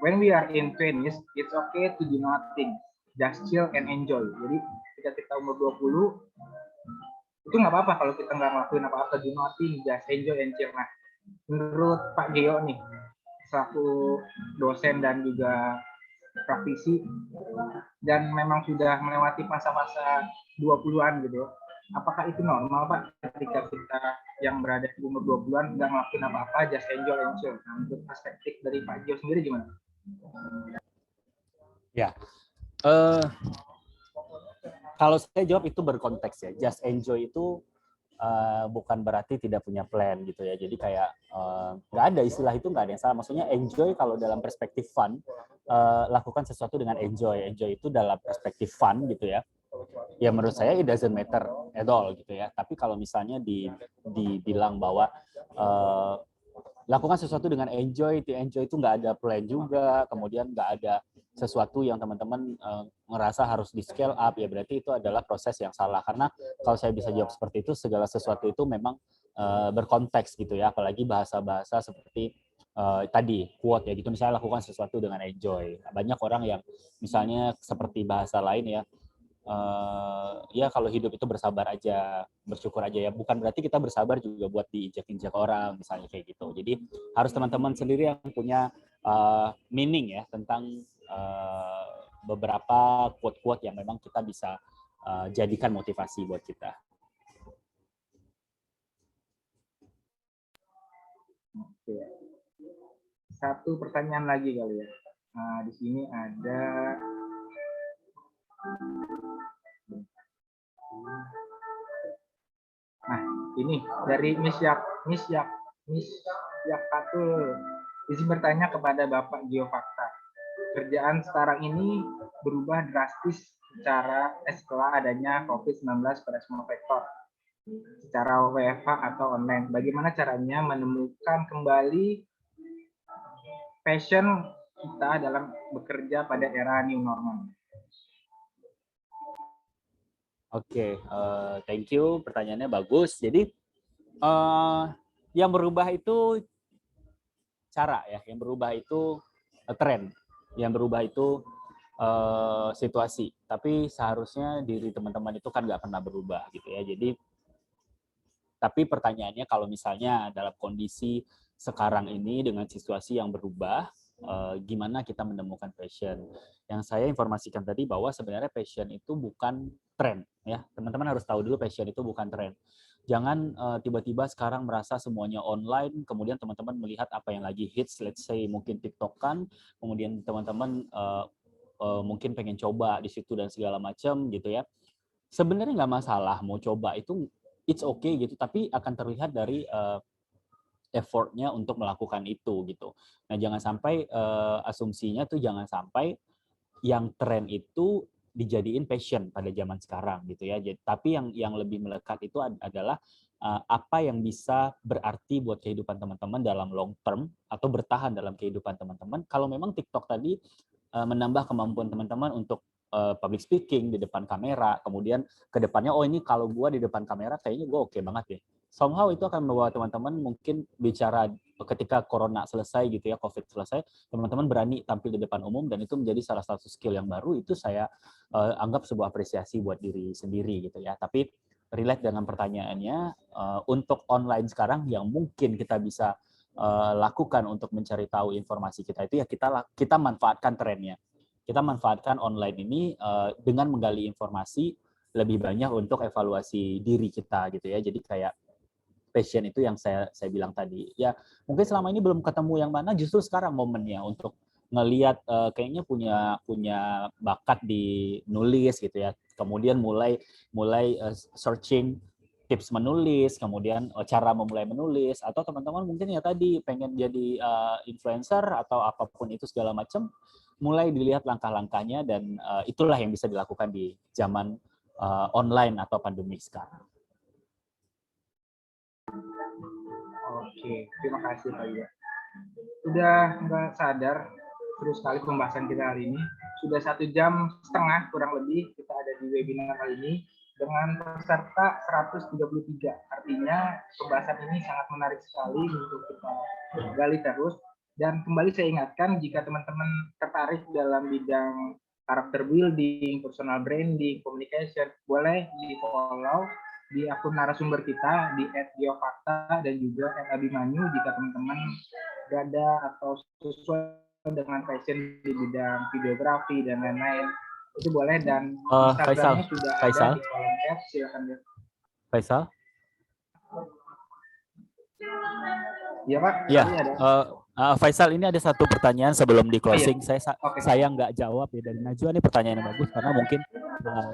When we are in 20s, it's okay to do nothing. Just chill and enjoy. Jadi ketika kita umur 20, itu nggak apa-apa kalau kita nggak ngelakuin apa-apa, do nothing, just enjoy and chill. Nah, menurut Pak Geo nih, selaku dosen dan juga praktisi, dan memang sudah melewati masa-masa 20-an gitu, apakah itu normal Pak ketika kita yang berada di umur 20-an nggak ngelakuin apa-apa, just enjoy and chill? Nah, untuk perspektif dari Pak Gio sendiri gimana? Ya, kalau saya jawab itu berkonteks ya. Just enjoy itu bukan berarti tidak punya plan gitu ya. Jadi kayak nggak ada istilah itu, nggak ada yang salah. Maksudnya enjoy kalau dalam perspektif fun, lakukan sesuatu dengan enjoy. Enjoy itu dalam perspektif fun gitu ya. Ya menurut saya it doesn't matter at all gitu ya. Tapi kalau misalnya dibilang bahwa lakukan sesuatu dengan enjoy itu nggak ada plan juga, kemudian nggak ada sesuatu yang teman-teman ngerasa harus di scale up, ya berarti itu adalah proses yang salah. Karena kalau saya bisa jawab seperti itu, segala sesuatu itu memang berkonteks gitu ya, apalagi bahasa-bahasa seperti tadi quote ya gitu, misalnya lakukan sesuatu dengan enjoy. Banyak orang yang misalnya seperti bahasa lain ya, ya kalau hidup itu bersabar aja, bersyukur aja ya. Bukan berarti kita bersabar juga buat diinjak-injak orang, misalnya kayak gitu. Jadi harus teman-teman sendiri yang punya meaning ya tentang beberapa quote-quote yang memang kita bisa jadikan motivasi buat kita. Oke. Satu pertanyaan lagi kali ya. Nah, di sini ada ini dari Miss Yakatul. Izin bertanya kepada Bapak Geofakta. Kerjaan sekarang ini berubah drastis setelah adanya COVID-19 pada semua sektor, secara WFH atau online. Bagaimana caranya menemukan kembali passion kita dalam bekerja pada era new normal? Oke, thank you. Pertanyaannya bagus. Jadi yang berubah itu cara ya, yang berubah itu tren, yang berubah itu situasi. Tapi seharusnya diri teman-teman itu kan nggak pernah berubah gitu ya. Jadi, tapi pertanyaannya kalau misalnya dalam kondisi sekarang ini dengan situasi yang berubah, gimana kita menemukan passion? Yang saya informasikan tadi bahwa sebenarnya passion itu bukan tren ya. Teman-teman harus tahu dulu passion itu bukan tren. Jangan tiba-tiba sekarang merasa semuanya online, kemudian teman-teman melihat apa yang lagi hits, let's say mungkin TikTok-kan, kemudian teman-teman mungkin pengen coba di situ dan segala macam gitu ya. Sebenarnya nggak masalah mau coba itu, it's okay gitu, tapi akan terlihat dari effortnya untuk melakukan itu gitu. Nah jangan sampai asumsinya tuh jangan sampai yang tren itu dijadiin passion pada zaman sekarang gitu ya. Tapi yang lebih melekat itu adalah apa yang bisa berarti buat kehidupan teman-teman dalam long term atau bertahan dalam kehidupan teman-teman. Kalau memang TikTok tadi menambah kemampuan teman-teman untuk public speaking di depan kamera, kemudian ke depannya, oh ini kalau gue di depan kamera kayaknya gue oke banget deh. Somehow itu akan membawa teman-teman mungkin bicara ketika corona selesai gitu ya, COVID selesai, teman-teman berani tampil di depan umum dan itu menjadi salah satu skill yang baru. Itu saya anggap sebuah apresiasi buat diri sendiri gitu ya. Tapi relate dengan pertanyaannya, untuk online sekarang yang mungkin kita bisa lakukan untuk mencari tahu informasi kita itu ya kita manfaatkan trennya. Kita manfaatkan online ini dengan menggali informasi lebih banyak untuk evaluasi diri kita gitu ya. Jadi kayak passion itu yang saya bilang tadi. Ya mungkin selama ini belum ketemu yang mana, justru sekarang momennya untuk ngelihat kayaknya punya bakat di nulis gitu ya. Kemudian mulai searching tips menulis, kemudian cara memulai menulis, atau teman-teman mungkin ya tadi pengen jadi influencer atau apapun itu segala macam, mulai dilihat langkah-langkahnya dan itulah yang bisa dilakukan di zaman online atau pandemi sekarang. Oke, terima kasih Pak Yuda. Udah nggak sadar, seru sekali pembahasan kita hari ini. Sudah 1,5 jam kurang lebih kita ada di webinar kali ini dengan peserta 133. Artinya pembahasan ini sangat menarik sekali untuk kita gali terus. Dan kembali saya ingatkan, jika teman-teman tertarik dalam bidang karakter building, personal branding, communication, boleh di-follow di akun narasumber kita di @geofakta dan juga @abimanyu jika teman-teman berada atau sesuai dengan passion di bidang videografi dan lain-lain, itu boleh. Dan Instagramnya sudah ada di kolom chat, silakan deh. Faisal? Iya Pak. Ya, Faisal, ini ada satu pertanyaan sebelum di closing. Iya. Saya nggak jawab ya dari Najwa. Ini pertanyaan yang bagus karena mungkin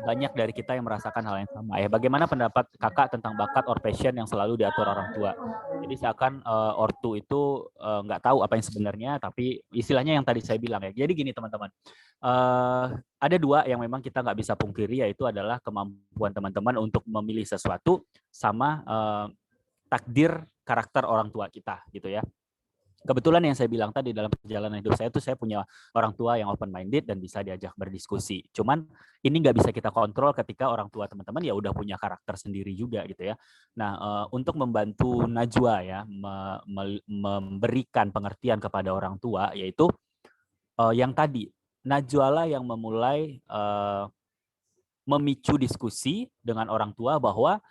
banyak dari kita yang merasakan hal yang sama ya. Bagaimana pendapat kakak tentang bakat or passion yang selalu diatur orang tua? Jadi seakan ortu itu nggak tahu apa yang sebenarnya, tapi istilahnya yang tadi saya bilang ya. Jadi gini teman-teman, ada dua yang memang kita nggak bisa pungkiri, yaitu adalah kemampuan teman-teman untuk memilih sesuatu sama takdir karakter orang tua kita gitu ya. Kebetulan yang saya bilang tadi, dalam perjalanan hidup saya tuh saya punya orang tua yang open minded dan bisa diajak berdiskusi. Cuman ini nggak bisa kita kontrol ketika orang tua teman-teman ya udah punya karakter sendiri juga gitu ya. Nah, untuk membantu Najwa ya memberikan pengertian kepada orang tua, yaitu yang tadi Najwa lah yang memulai memicu diskusi dengan orang tua bahwa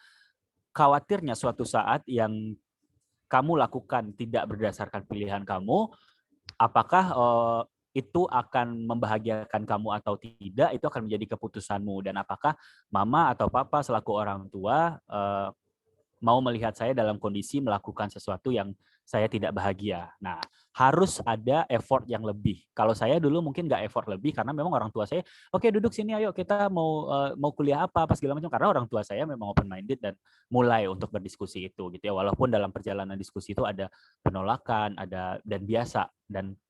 khawatirnya suatu saat yang kamu lakukan tidak berdasarkan pilihan kamu, apakah itu akan membahagiakan kamu atau tidak, itu akan menjadi keputusanmu. Dan apakah mama atau papa selaku orang tua mau melihat saya dalam kondisi melakukan sesuatu yang saya tidak bahagia. Nah, harus ada effort yang lebih. Kalau saya dulu mungkin nggak effort lebih karena memang orang tua saya, oke duduk sini, ayo kita mau kuliah apa segala macam. Karena orang tua saya memang open minded dan mulai untuk berdiskusi itu gitu ya. Walaupun dalam perjalanan diskusi itu ada penolakan, ada dan biasa.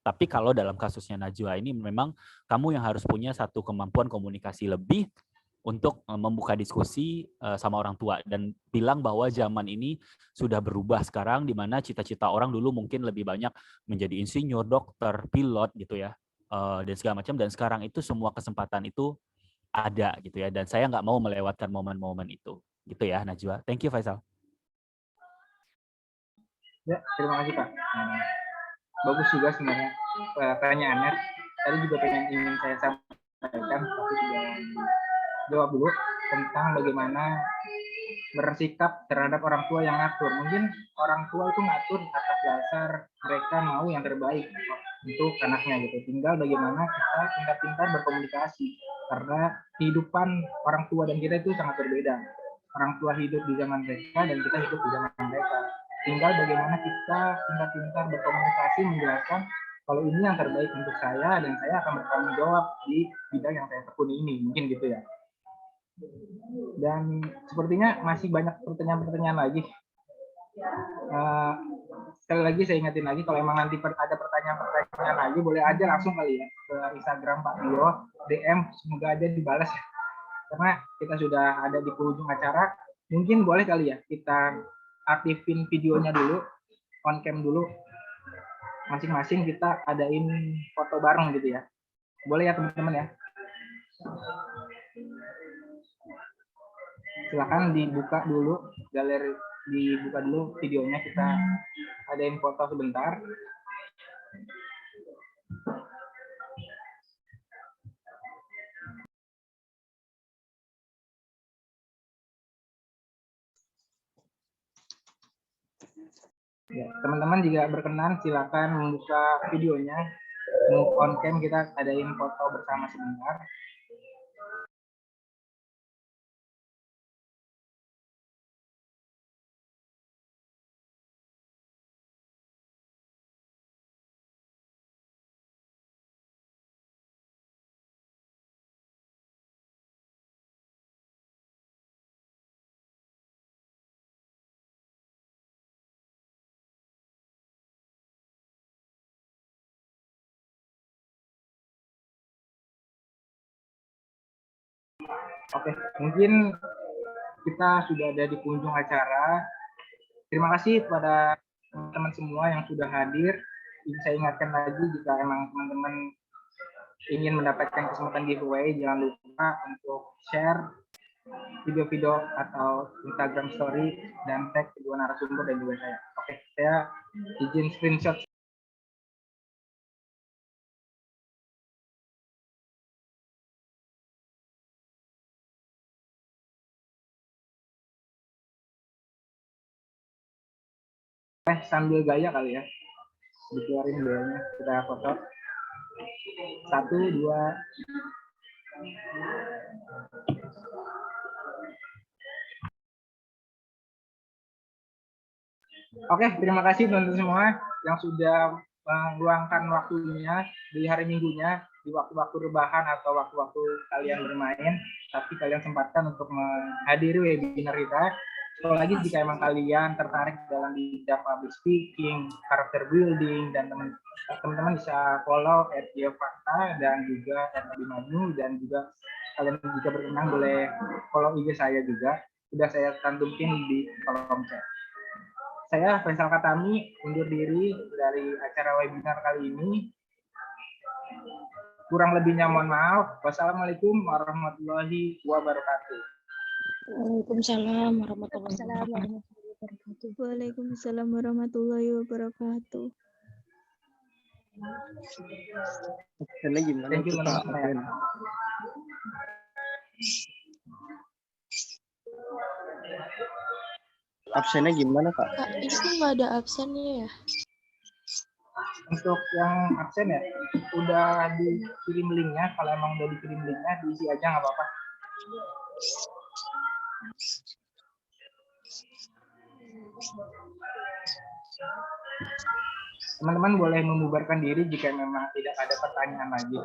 Tapi kalau dalam kasusnya Najwa ini memang kamu yang harus punya satu kemampuan komunikasi lebih untuk membuka diskusi sama orang tua dan bilang bahwa zaman ini sudah berubah sekarang, di mana cita-cita orang dulu mungkin lebih banyak menjadi insinyur, dokter, pilot gitu ya, dan segala macam. Dan sekarang itu semua kesempatan itu ada gitu ya, dan saya nggak mau melewatkan momen-momen itu gitu ya Najwa. Thank you Faisal. Ya, terima kasih Pak. Bagus juga sebenarnya pertanyaannya. Tadi juga ingin saya sampaikan, tapi sudah jawab dulu tentang bagaimana bersikap terhadap orang tua yang ngatur. Mungkin orang tua itu ngatur atas dasar mereka mau yang terbaik untuk anaknya gitu. Tinggal bagaimana kita pintar-pintar berkomunikasi, karena kehidupan orang tua dan kita itu sangat berbeda. Orang tua hidup di zaman mereka dan kita hidup di zaman mereka. Tinggal bagaimana kita pintar-pintar berkomunikasi, menjelaskan kalau ini yang terbaik untuk saya dan saya akan bertanggung jawab di bidang yang saya tekuni ini. Mungkin gitu ya. Dan sepertinya masih banyak pertanyaan-pertanyaan lagi. sekali lagi saya ingetin lagi, kalau emang nanti ada pertanyaan-pertanyaan lagi, boleh aja langsung kali ya ke Instagram Pak Tio, DM, semoga aja dibalas ya. Karena kita sudah ada di penghujung acara, mungkin boleh kali ya kita aktifin videonya dulu, on cam dulu, masing-masing kita adain foto bareng gitu ya. Boleh ya teman-teman ya. Silakan dibuka dulu galeri, dibuka dulu videonya, kita adain foto sebentar. Ya, teman-teman jika berkenan silakan membuka videonya, move on cam, kita adain foto bersama sebentar. Oke, mungkin kita sudah ada di penghujung acara. Terima kasih kepada teman-teman semua yang sudah hadir. Saya ingatkan lagi, jika emang teman-teman ingin mendapatkan kesempatan giveaway, jangan lupa untuk share video-video atau Instagram story dan tag kedua narasumber dan juga saya. Oke, saya izin screenshot. Sambil gaya kali ya, dikeluarin gayanya, kita foto. 1, 2. Oke, terima kasih teman-teman semua yang sudah meluangkan waktunya di hari Minggunya, di waktu-waktu rebahan atau waktu-waktu kalian bermain, tapi kalian sempatkan untuk menghadiri webinar kita. Sekali lagi, jika emang kalian tertarik dalam bidang public speaking, character building, dan teman-teman bisa follow @geofakta dan juga @abimanu, dan juga kalian jika berkenan boleh follow IG saya juga, sudah saya cantumkan di kolom chat. Saya Faisal Katami undur diri dari acara webinar kali ini. Kurang lebihnya mohon maaf. Wassalamualaikum warahmatullahi wabarakatuh. Waalaikumsalam warahmatullahi wabarakatuh. Waalaikumsalam warahmatullahi wabarakatuh. Thank you teman-teman. Absennya gimana, Kak? Kak, itu nggak ada absennya ya? Untuk yang absen ya, udah dikirim linknya. Kalau emang udah dikirim linknya, diisi aja nggak apa-apa. Teman-teman boleh membubarkan diri jika memang tidak ada pertanyaan lagi.